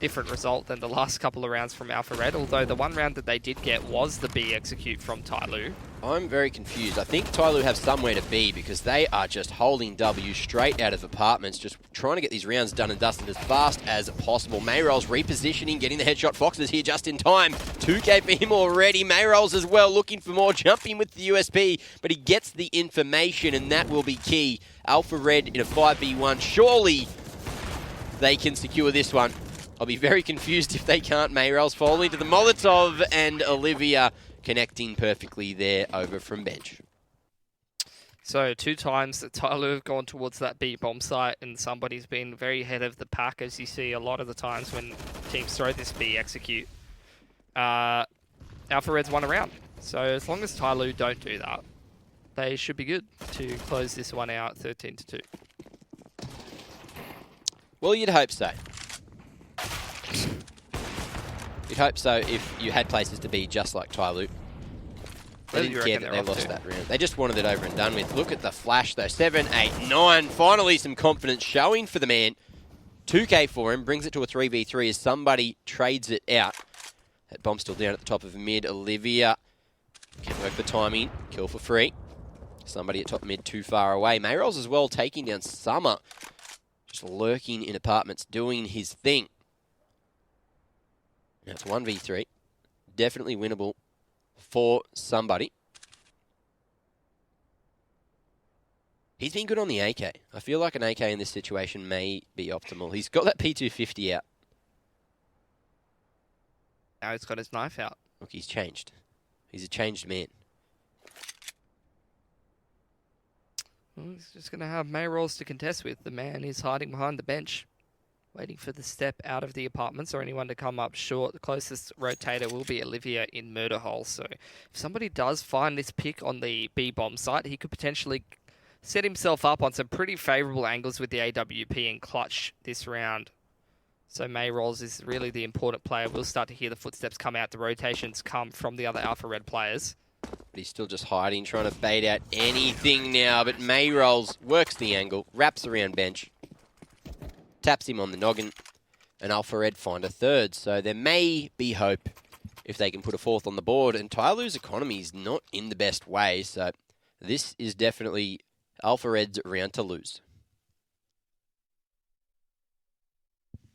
different result than the last couple of rounds from Alpha Red, although the one round that they did get was the B execute from Tyloo. I'm very confused. I think Tyloo have somewhere to be because they are just holding W straight out of apartments, just trying to get these rounds done and dusted as fast as possible. Mayrolls repositioning, getting the headshot. Fox is here just in time. 2K for him already. Mayrolls as well, looking for more, jumping with the USP, but he gets the information, and that will be key. Alpha Red in a 5v1. Surely they can secure this one. I'll be very confused if they can't. Mayrolls fall into the Molotov, and Olivia connecting perfectly there over from bench. So 2 times that Tyloo have gone towards that B bomb site, and somebody's been very ahead of the pack, as you see a lot of the times when teams throw this B execute. Alpha Red's won a round. So as long as Tyloo don't do that, they should be good to close this one out 13-2. Well, you'd hope so. You'd hope so if you had places to be just like Tyloo. They didn't care that they lost that round. They just wanted it over and done with. Look at the flash though. 7, 8, 9. Finally some confidence showing for the man. 2K for him, brings it to a 3v3 as somebody trades it out. That bomb's still down at the top of mid. Olivia can work the timing. Kill for free. Somebody at top mid too far away. Mayrolls as well taking down Summer. Just lurking in apartments, doing his thing. Now it's 1v3. Definitely winnable for somebody. He's been good on the AK. I feel like an AK in this situation may be optimal. He's got that P250 out. Now he's got his knife out. Look, he's changed. He's a changed man. Well, he's just going to have Mayrolls to contest with. The man is hiding behind the bench, waiting for the step out of the apartments or anyone to come up short. The closest rotator will be Olivia in Murder Hole. So if somebody does find this pick on the B-bomb site, he could potentially set himself up on some pretty favourable angles with the AWP and clutch this round. So Mayrolls is really the important player. We'll start to hear the footsteps come out. The rotations come from the other Alpha Red players. But he's still just hiding, trying to bait out anything now. But Mayrolls works the angle, wraps around bench, taps him on the noggin, and Alpha Red find a third. So there may be hope if they can put a fourth on the board. And Tyloo's economy is not in the best way. So this is definitely Alpha Red's round to lose.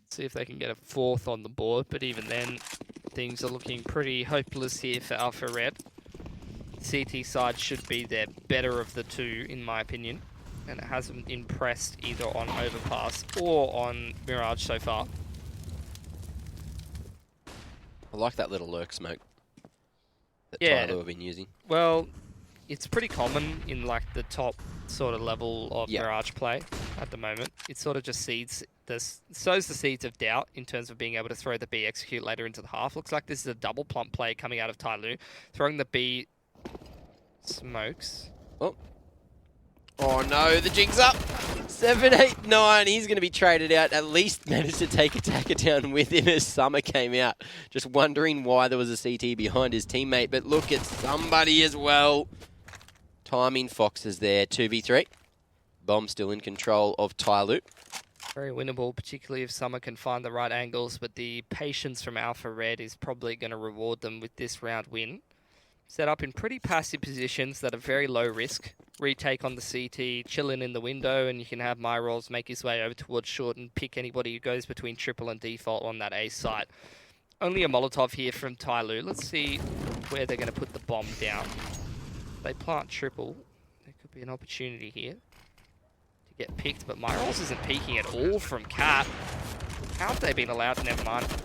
See if they can get a fourth on the board. But even then, things are looking pretty hopeless here for Alpha Red. CT side should be their better of the two, in my opinion. And it hasn't impressed either on Overpass or on Mirage so far. I like that little lurk smoke that Yeah. Tyloo have been using. Well, it's pretty common in like the top sort of level of Yeah. Mirage play at the moment. It sort of just sows the seeds of doubt in terms of being able to throw the B execute later into the half. Looks like this is a double plump play coming out of Tyloo. Throwing the B smokes. Oh no, the jig's up. 7, 8, 9. He's going to be traded out. At least managed to take Attacker down with him as Summer came out. Just wondering why there was a CT behind his teammate. But look at somebody as well. Timing Foxes there. 2v3. Bomb still in control of Tyloo. Very winnable, particularly if Summer can find the right angles. But the patience from Alpha Red is probably going to reward them with this round win. Set up in pretty passive positions that are very low risk. Retake on the CT, chilling in the window, and you can have Mayrolls make his way over towards short and pick anybody who goes between triple and default on that A site. Only a Molotov here from Tyloo. Let's see where they're going to put the bomb down. They plant triple. There could be an opportunity here to get picked, but Mayrolls isn't peeking at all from Cat. How have they been allowed? Never mind. I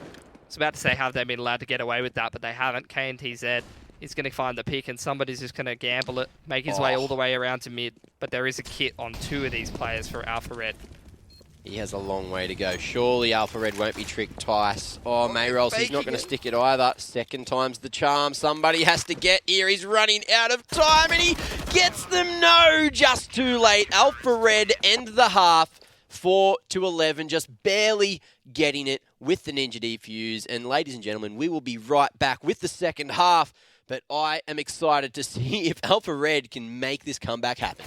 was about to say how have they been allowed to get away with that, but they haven't. KNTZ is going to find the pick, and somebody's just going to gamble it, make his way all the way around to mid. But there is a kit on two of these players for Alpha Red. He has a long way to go. Surely Alpha Red won't be tricked twice. Oh, Mayrolls, he's not going to stick it either. Second time's the charm. Somebody has to get here. He's running out of time, and he gets them. No, just too late. Alpha Red end the half. 4-11, just barely getting it with the Ninja Defuse. And ladies and gentlemen, we will be right back with the second half. But I am excited to see if Alpha Red can make this comeback happen.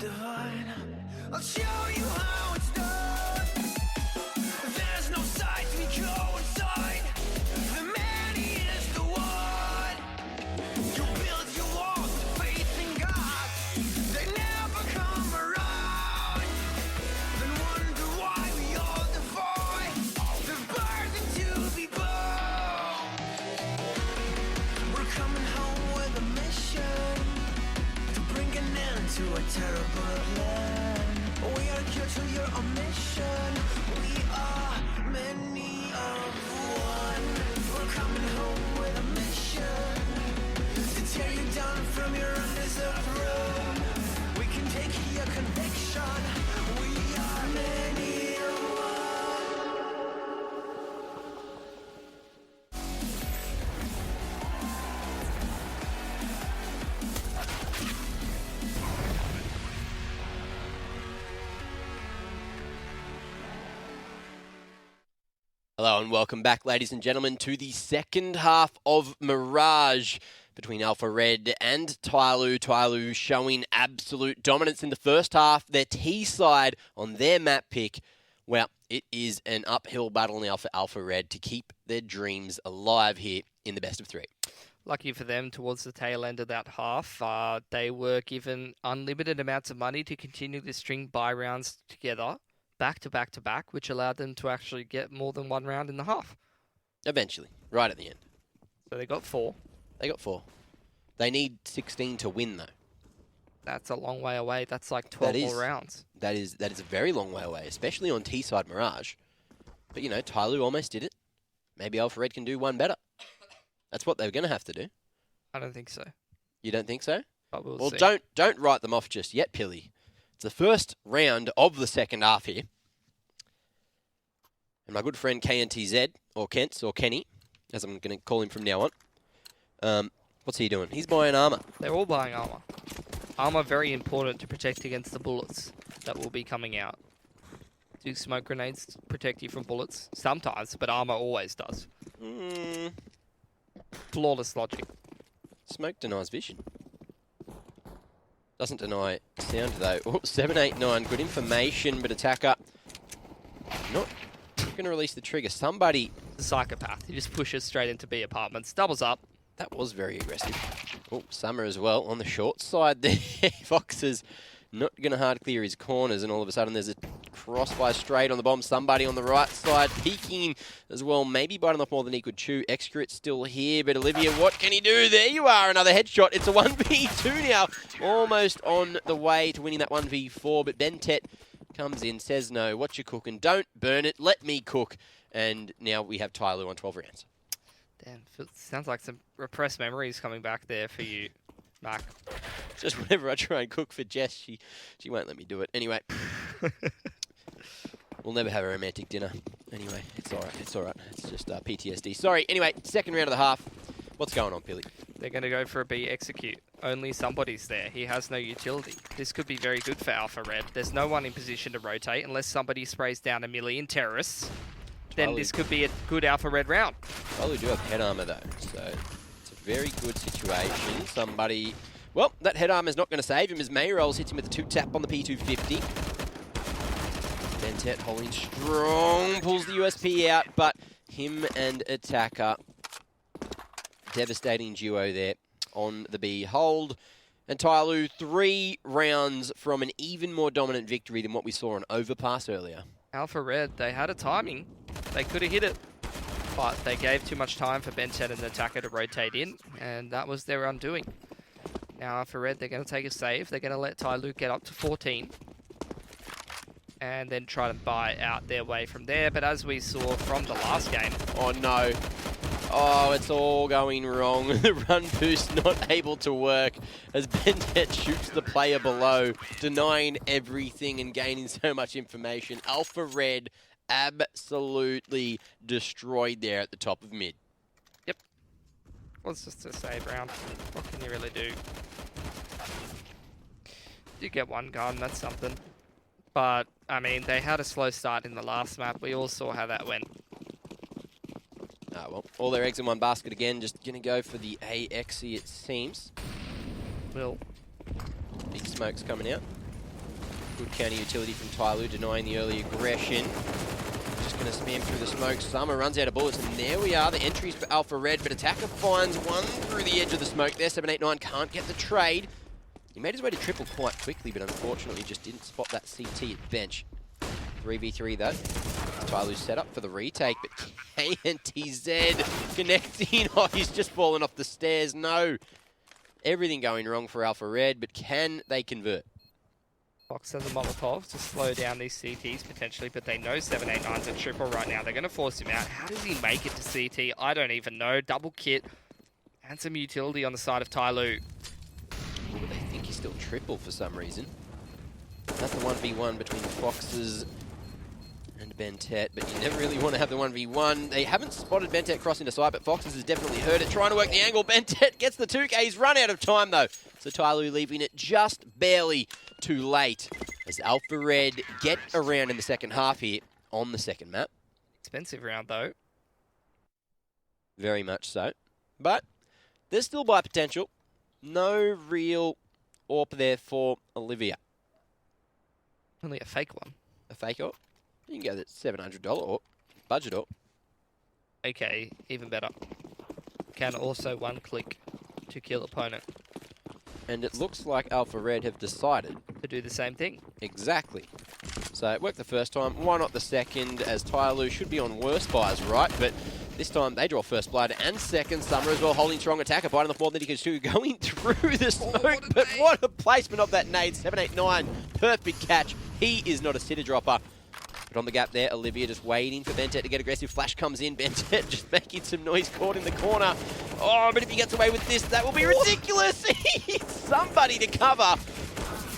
divine. I'll show you how it's done. There's no sight we go inside. The man is the one. You build your walls to faith in God. They never come around. Then wonder why we all divide. The burden to be borne. We're coming home with a mission to bring an end to a terrible plan. We are here to your mission. We are many of one. We're coming home with a mission to tear you down from your undeserved throne. We can take your conviction. We are many of one. Hello and welcome back, ladies and gentlemen, to the second half of Mirage between Alpha Red and Tyloo. Tyloo showing absolute dominance in the first half. Their T side on their map pick. Well, it is an uphill battle now for Alpha Red to keep their dreams alive here in the best of three. Lucky for them, towards the tail end of that half, they were given unlimited amounts of money to continue to string buy rounds together, back to back to back, which allowed them to actually get more than one round in the half. Eventually, right at the end. So they got 4. They got 4. They need 16 to win, though. That's a long way away. That's like 12 more rounds. That is a very long way away, especially on T-side Mirage. But, you know, Tyloo almost did it. Maybe Alpha Red can do one better. That's what they're going to have to do. I don't think so. You don't think so? But we'll well, see. don't write them off just yet, Pilly. It's the first round of the second half here. And my good friend KNTZ, or Kents, or Kenny, as I'm going to call him from now on. What's he doing? He's buying armor. They're all buying armor. Armor very important to protect against the bullets that will be coming out. Do smoke grenades protect you from bullets? Sometimes, but armor always does. Flawless logic. Smoke denies vision. Doesn't deny sound, though. Oh, 789, good information, but attacker not going to release the trigger. Somebody... The psychopath. He just pushes straight into B apartments. Doubles up. That was very aggressive. Oh, Summer as well on the short side there. Fox is not going to hard clear his corners, and all of a sudden there's a crossfire straight on the bomb. Somebody on the right side peeking as well, maybe biting off more than he could chew. Excurate's still here, but Olivia, what can he do? There you are, another headshot. It's a 1v2 now, almost on the way to winning that 1v4, but Bentet comes in, says no, what you cooking? Don't burn it, let me cook. And now we have Tyloo on 12 rounds. Damn, sounds like some repressed memories coming back there for you, Mac. Just whenever I try and cook for Jess, she won't let me do it. Anyway, we'll never have a romantic dinner. Anyway, it's all right. It's all right. It's just PTSD. Sorry. Anyway, second round of the half. What's going on, Pilly? They're going to go for a B execute. Only somebody's there. He has no utility. This could be very good for Alpha Red. There's no one in position to rotate unless somebody sprays down a million terrorists. Then this could be a good Alpha Red round. Tyloo do have head armor, though, so it's a very good situation. Somebody... Well, that head armor is not going to save him as Mayrolls hits him with a 2-tap on the P250. Bentet holding strong, pulls the USP out, but him and Attacker, devastating duo there on the B hold. And Tyloo, 3 rounds from an even more dominant victory than what we saw on Overpass earlier. Alpha Red, they had a timing. They could have hit it, but they gave too much time for Bentet and the attacker to rotate in, and that was their undoing. Now Alpha Red, they're going to take a save. They're going to let Tyloo get up to 14, and then try to buy out their way from there. But as we saw from the last game... Oh no. Oh, it's all going wrong. The run boost not able to work as Bentet shoots the player below, denying everything and gaining so much information. Alpha Red absolutely destroyed there at the top of mid. Yep. Well, it's just a save round. What can you really do? You get one gun, that's something. But, I mean, they had a slow start in the last map. We all saw how that went. Ah, well, all their eggs in one basket again. Just going to go for the AXE, it seems. Will. Big smoke's coming out. Good counter utility from Tyloo, denying the early aggression. Just going to spam through the smoke. Summer runs out of bullets, and there we are. The entries for Alpha Red, but Attacker finds one through the edge of the smoke there. 789 can't get the trade. He made his way to triple quite quickly, but unfortunately just didn't spot that CT at bench. 3v3 though. Tyloo's set up for the retake, but KNTZ connecting. Oh, he's just fallen off the stairs. No. Everything going wrong for Alpha Red, but can they convert? Fox has a Molotov to slow down these CTs potentially, but they know 789's a triple right now. They're going to force him out. How does he make it to CT? I don't even know. Double kit and some utility on the side of Tyloo. Ooh, but they think he's still triple for some reason. That's the 1v1 between Foxes and Bentet, but you never really want to have the 1v1. They haven't spotted Bentet cross into sight, but Foxes has definitely heard it. Trying to work the angle. Bentet gets the 2K. He's run out of time, though. So Tyloo leaving it just barely too late as Alpha Red get around in the second half here on the second map. Expensive round, though. Very much so. But there's still buy potential. No real AWP there for Olivia. Only a fake one. A fake AWP? You can go that $700 AWP. Budget AWP. Okay, even better. Can also one click to kill opponent. And it looks like Alpha Red have decided to do the same thing. Exactly. So it worked the first time. Why not the second, as Tyloo should be on worse buys, right? But this time they draw first blood and second. Summer as well, holding strong attacker, biting the 4 that he can do, going through the smoke. But what a placement of that nade. 789, perfect catch. He is not a sitter dropper. But on the gap there, Olivia just waiting for Bentet to get aggressive. Flash comes in, Bentet just making some noise, caught in the corner. Oh, but if he gets away with this, that will be ridiculous. He needs somebody to cover.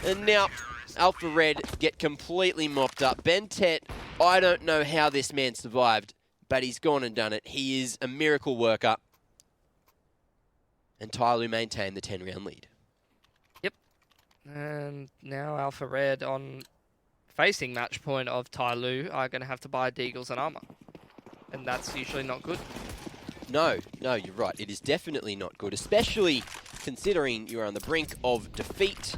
And now Alpha Red get completely mopped up. Bentet, I don't know how this man survived, but he's gone and done it. He is a miracle worker. And Tyloo maintained the 10-round lead. Yep. And now Alpha Red on facing match point of Tyloo are going to have to buy deagles and armor. And that's usually not good. No, you're right. It is definitely not good, especially considering you're on the brink of defeat.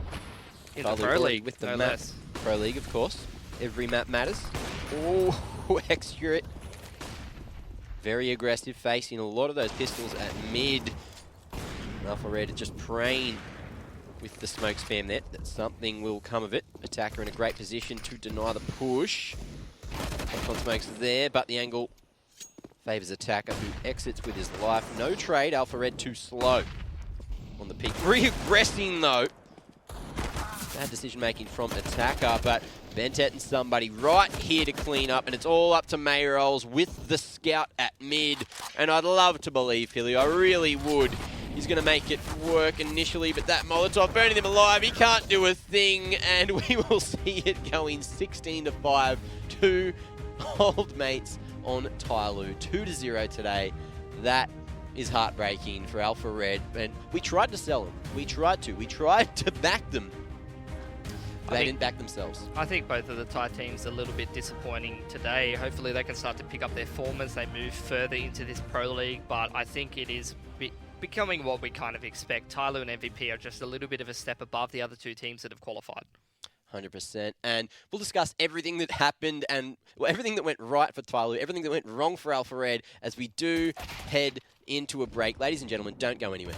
In the Pro League, with the no map. less. Pro League, of course. Every map matters. Oh, accurate. Very aggressive, facing a lot of those pistols at mid. Alpha Red just praying with the smoke spam there that something will come of it. Attacker in a great position to deny the push. Popcorn smoke's there, but the angle favours Attacker, who exits with his life. No trade. Alpha Red too slow on the peak. Re-aggressing though. Bad decision making from Attacker, but Bentet and somebody right here to clean up, and it's all up to Mayrolls with the scout at mid. And I'd love to believe, Hilly, I really would. He's going to make it work initially, but that Molotov burning him alive, he can't do a thing, and we will see it going 16-5. 2 old mates on Tyloo. 2-0 today. That is heartbreaking for Alpha Red, and we tried to sell them. We tried to back them. They didn't back themselves. I think both of the Thai teams are a little bit disappointing today. Hopefully they can start to pick up their form as they move further into this Pro League, but I think it is becoming what we kind of expect. Tyloo and MVP are just a little bit of a step above the other two teams that have qualified. 100%. And we'll discuss everything that happened and everything that went right for Tyloo, everything that went wrong for Alpha Red as we do head into a break. Ladies and gentlemen, don't go anywhere.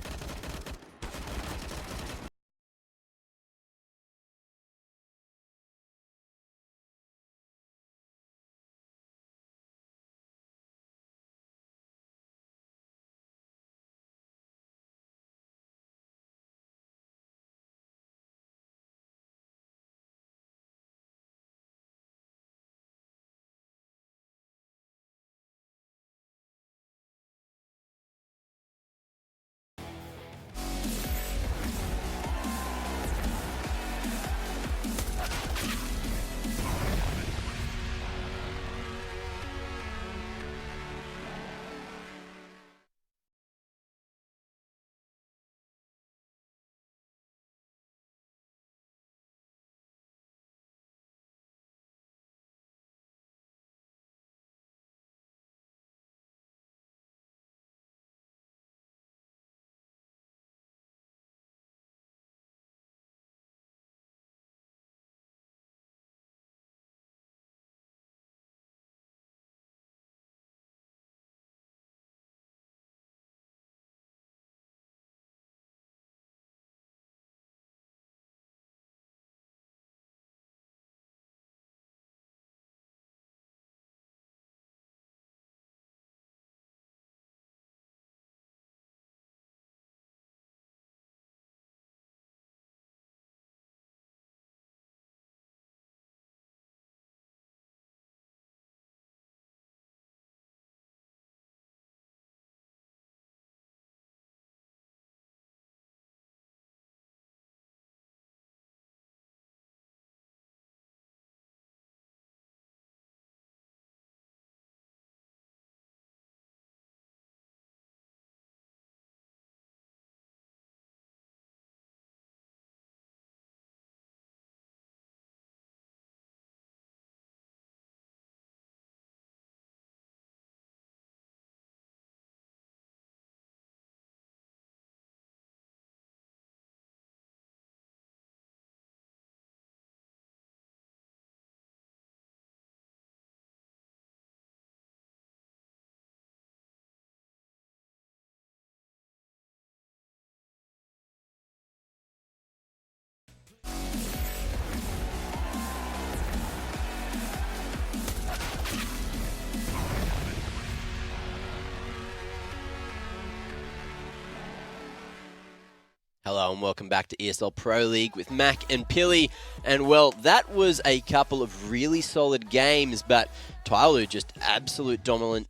Hello and welcome back to ESL Pro League with Mac and Pilly. And well, that was a couple of really solid games, but Tyloo just absolute dominant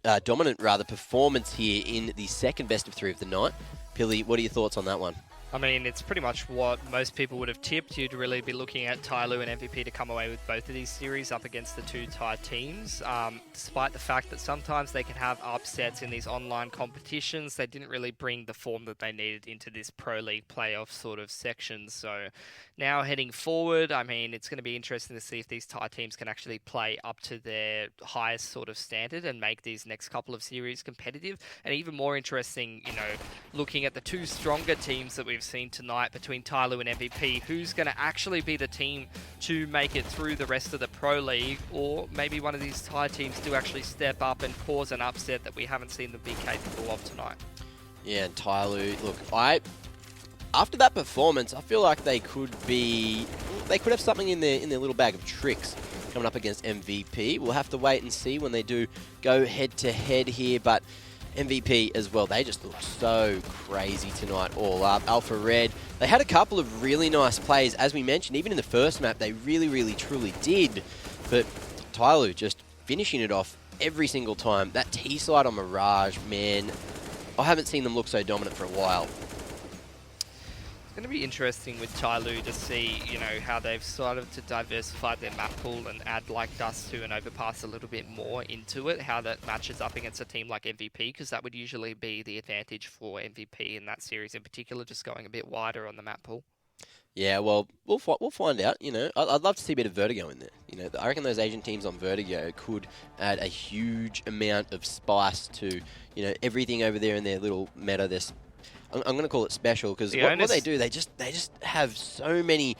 performance here in the second best of 3 of the night. Pilly, what are your thoughts on that one? I mean, it's pretty much what most people would have tipped. You'd really be looking at Tyloo and MVP to come away with both of these series up against the 2 tied teams. Despite the fact that sometimes they can have upsets in these online competitions, they didn't really bring the form that they needed into this Pro League playoff sort of section. So now heading forward, I mean, it's going to be interesting to see if these tie teams can actually play up to their highest sort of standard and make these next couple of series competitive. And even more interesting, you know, looking at the 2 stronger teams that we've seen tonight between Tyloo and MVP, who's going to actually be the team to make it through the rest of the Pro League, or maybe one of these tie teams do actually step up and cause an upset that we haven't seen them be capable of tonight. Yeah, and Tyloo, look, after that performance, I feel like they could have something in their little bag of tricks coming up against MVP. We'll have to wait and see when they do go head to head here, but MVP as well, they just look so crazy tonight all up. Alpha Red, they had a couple of really nice plays, as we mentioned, even in the first map, they really, truly did. But Tyloo just finishing it off every single time. That T-side on Mirage, man, I haven't seen them look so dominant for a while. It's going to be interesting with Tyloo to see, you know, how they've started to diversify their map pool and add like Dust 2 and Overpass a little bit more into it, how that matches up against a team like MVP, because that would usually be the advantage for MVP in that series in particular, just going a bit wider on the map pool. Yeah, well, we'll find out, you know. I'd love to see a bit of Vertigo in there. You know, I reckon those Asian teams on Vertigo could add a huge amount of spice to, you know, everything over there in their little meta. I'm going to call it special because what they do, they just have so many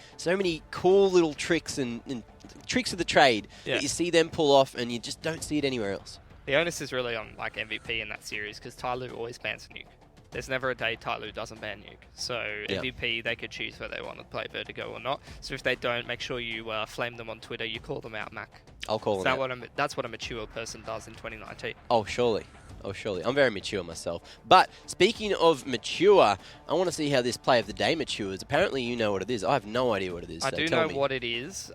cool little tricks and tricks of the trade that you see them pull off, and you just don't see it anywhere else. The onus is really on like MVP in that series because Tyloo always bans nuke. There's never a day Tyloo doesn't ban nuke. So MVP, they could choose whether they want to play Vertigo or not. So if they don't, make sure you flame them on Twitter. You call them out, Mac. I'll call them out. That's what a mature person does in 2019. Oh, surely. Oh, surely. I'm very mature myself. But speaking of mature, I want to see how this play of the day matures. Apparently you know what it is. I have no idea what it is. I do know what it is.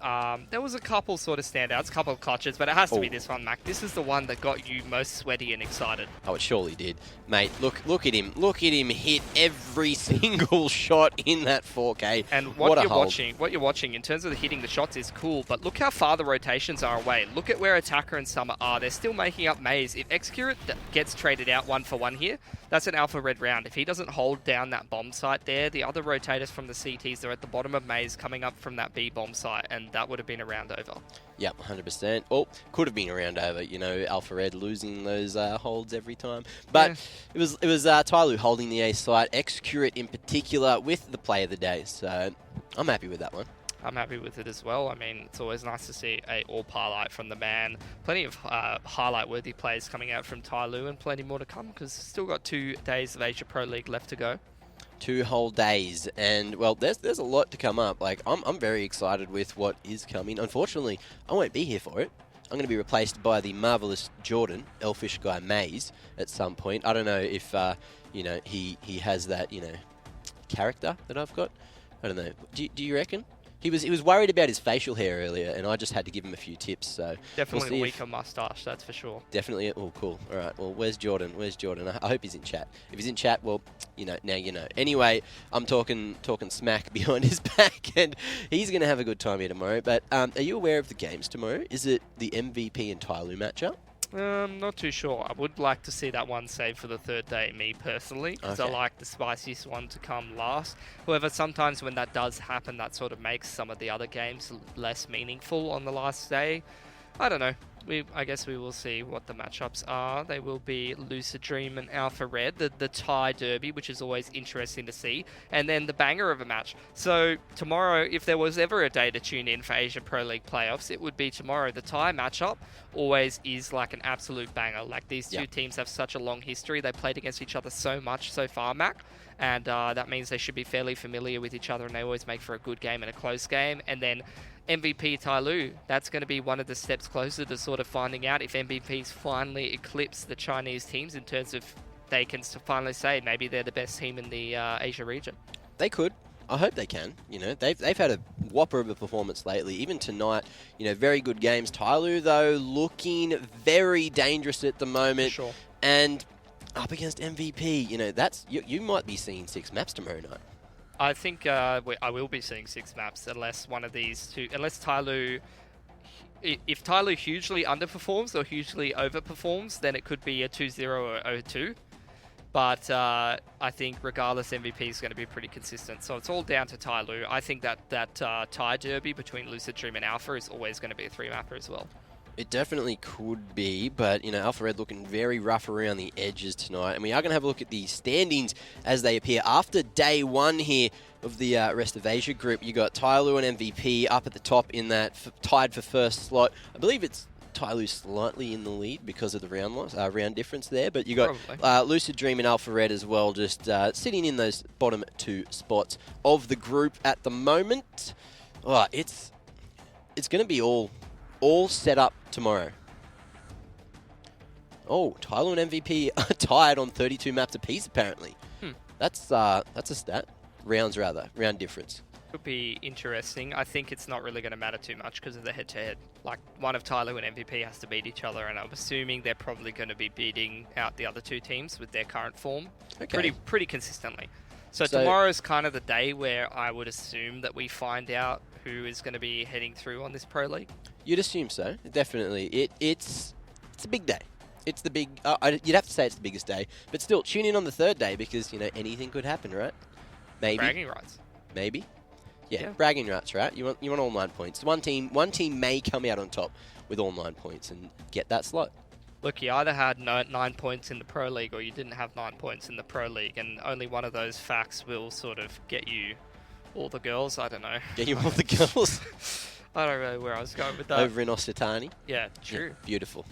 There was a couple sort of standouts, a couple of clutches, but it has to be this one, Mac. This is the one that got you most sweaty and excited. Oh, it surely did. Mate, look at him. Look at him hit every single shot in that 4K. And what you're watching in terms of the hitting the shots is cool, but look how far the rotations are away. Look at where Attacker and Summer are. They're still making up Maze. If Excurate gets traded out 1-for-1 here, that's an Alpha Red round. If he doesn't hold down that bomb site there, the other rotators from the CTs are at the bottom of Maze coming up from that B bomb site, and that would have been a round over. Yep, 100%. Oh, could have been a round over, you know, Alpha Red losing those holds every time. But it was Tyloo holding the A site, Excurate in particular with the play of the day, so I'm happy with that one. I'm happy with it as well. I mean, it's always nice to see a AWP highlight from the man. Plenty of highlight-worthy plays coming out from Tyloo and plenty more to come because still got 2 days of Asia Pro League left to go. 2 whole days, and well, there's a lot to come up. Like I'm very excited with what is coming. Unfortunately, I won't be here for it. I'm going to be replaced by the marvelous Jordan, Elfish Guy Maze, at some point. I don't know if you know he has that character that I've got. I don't know. Do you reckon? He was worried about his facial hair earlier, and I just had to give him a few tips. So definitely a weaker mustache, that's for sure. Definitely. Oh, cool. All right. Well, where's Jordan? I hope he's in chat. If he's in chat, well, you know, now you know. Anyway, I'm talking smack behind his back, and he's going to have a good time here tomorrow. But are you aware of the games tomorrow? Is it the MVP and Tyloo matchup? Not too sure. I would like to see that one saved for the 3rd day, me personally, because I like the spiciest one to come last. However, sometimes when that does happen, that sort of makes some of the other games less meaningful on the last day. I don't know. I guess we will see what the matchups are. They will be Lucid Dream and Alpha Red, the tie derby, which is always interesting to see, and then the banger of a match. So tomorrow, if there was ever a day to tune in for Asia Pro League playoffs, it would be tomorrow. The tie matchup always is like an absolute banger. Like these two teams have such a long history. They played against each other so much so far, Mac. And that means they should be fairly familiar with each other, and they always make for a good game and a close game. And then MVP Tyloo, that's going to be one of the steps closer to sort of finding out if MVP's finally eclipsed the Chinese teams in terms of they can finally say maybe they're the best team in the Asia region. They could. I hope they can. You know, they've had a whopper of a performance lately. Even tonight, you know, very good games. Tyloo, though, looking very dangerous at the moment. Sure. And up against MVP, you know, that's you might be seeing 6 maps tomorrow night. I think I will be seeing 6 maps unless one of these two, unless Tyloo, if Tyloo hugely underperforms or hugely overperforms, then it could be a 2-0 or 0-2. But I think regardless, MVP is going to be pretty consistent. So it's all down to Tyloo. I think that tie derby between Lucid Dream and Alpha is always going to be a 3-mapper as well. It definitely could be, but, you know, Alpha Red looking very rough around the edges tonight. And we are going to have a look at the standings as they appear. After day 1 here of the Rest of Asia group, you got Tyloo and MVP up at the top in that tied for first slot. I believe it's Tyloo slightly in the lead because of the round difference there, but you got Lucid Dream and Alpha Red as well, just sitting in those bottom 2 spots of the group at the moment. Oh, it's going to be all set up tomorrow. Oh, Tyloo and MVP are tied on 32 maps apiece, apparently. That's a stat. Round difference. Could be interesting. I think it's not really going to matter too much because of the head-to-head. Like, one of Tyloo and MVP has to beat each other, and I'm assuming they're probably going to be beating out the other 2 teams with their current form pretty consistently. So tomorrow's kind of the day where I would assume that we find out who is going to be heading through on this Pro League. You'd assume so, definitely. It's a big day. It's the big. You'd have to say it's the biggest day, but still, tune in on the 3rd day because, you know, anything could happen, right? Maybe bragging rights. Maybe. Yeah, bragging rights, right? You want all 9 points. One team may come out on top with all 9 points and get that slot. Look, you either had 9 points in the Pro League or you didn't have 9 points in the Pro League, and only one of those facts will sort of get you all the girls. I don't know. Get you all the girls? I don't know where I was going with that. Over in Occitanie? Yeah, true. Yeah, beautiful.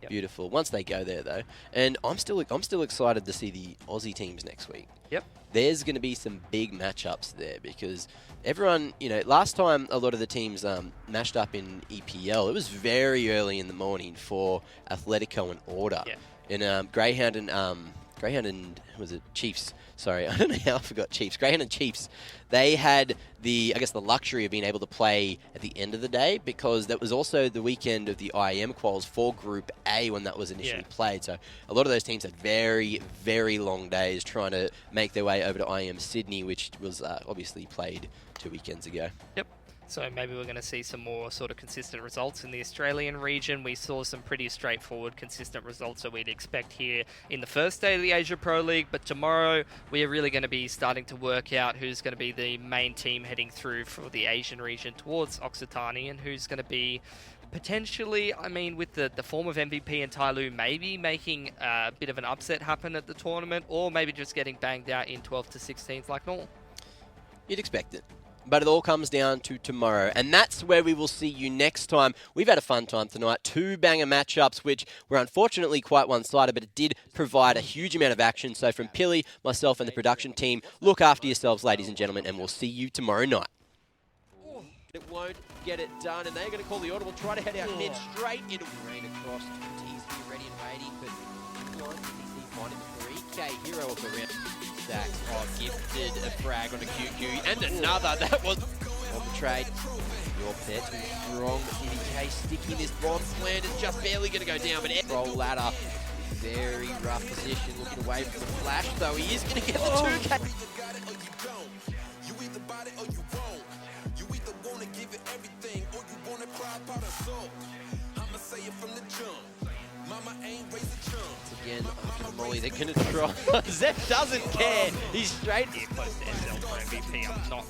Yep. Beautiful. Once they go there, though. And I'm still excited to see the Aussie teams next week. Yep. There's going to be some big matchups there because everyone, you know, last time a lot of the teams mashed up in EPL, it was very early in the morning for Atletico and Order. Yeah. And Greyhound and was it Chiefs? Sorry, I don't know how I forgot Chiefs. Greyhound and Chiefs, they had the luxury of being able to play at the end of the day because that was also the weekend of the IEM quals for Group A when that was initially played. So a lot of those teams had very, very long days trying to make their way over to IEM Sydney, which was obviously played 2 weekends ago. Yep. So maybe we're going to see some more sort of consistent results in the Australian region. We saw some pretty straightforward, consistent results that we'd expect here in the first day of the Asia Pro League. But tomorrow, we are really going to be starting to work out who's going to be the main team heading through for the Asian region towards Occitanie and who's going to be potentially, I mean, with the form of MVP and Tyloo, maybe making a bit of an upset happen at the tournament or maybe just getting banged out in 12 to 16s like normal. You'd expect it. But it all comes down to tomorrow, and that's where we will see you next time. We've had a fun time tonight. 2 banger matchups, which were unfortunately quite one-sided, but it did provide a huge amount of action. So from Pilly, myself, and the production team, look after yourselves, ladies and gentlemen, and we'll see you tomorrow night. It won't get it done, and they're going to call the audible, try to head out mid straight. It'll rain across. TC ready and waiting, but TC finding the 3K hero of the round. Oh, gifted a frag on a QQ, and another. That was on the trade. Your pet too strong. CDK sticking this bomb slant is just barely going to go down, but roll ladder. Very rough position, looking away from the flash, though. He is going to get the 2K. You either bought it or you won't. You either want to give it everything or you want to cry about a soul. I'ma say it from the jump. Mama ain't raising chumps. Again, after the molly, they're going to try. Zeph doesn't care. He's straight here close to SL for MVP. I'm not.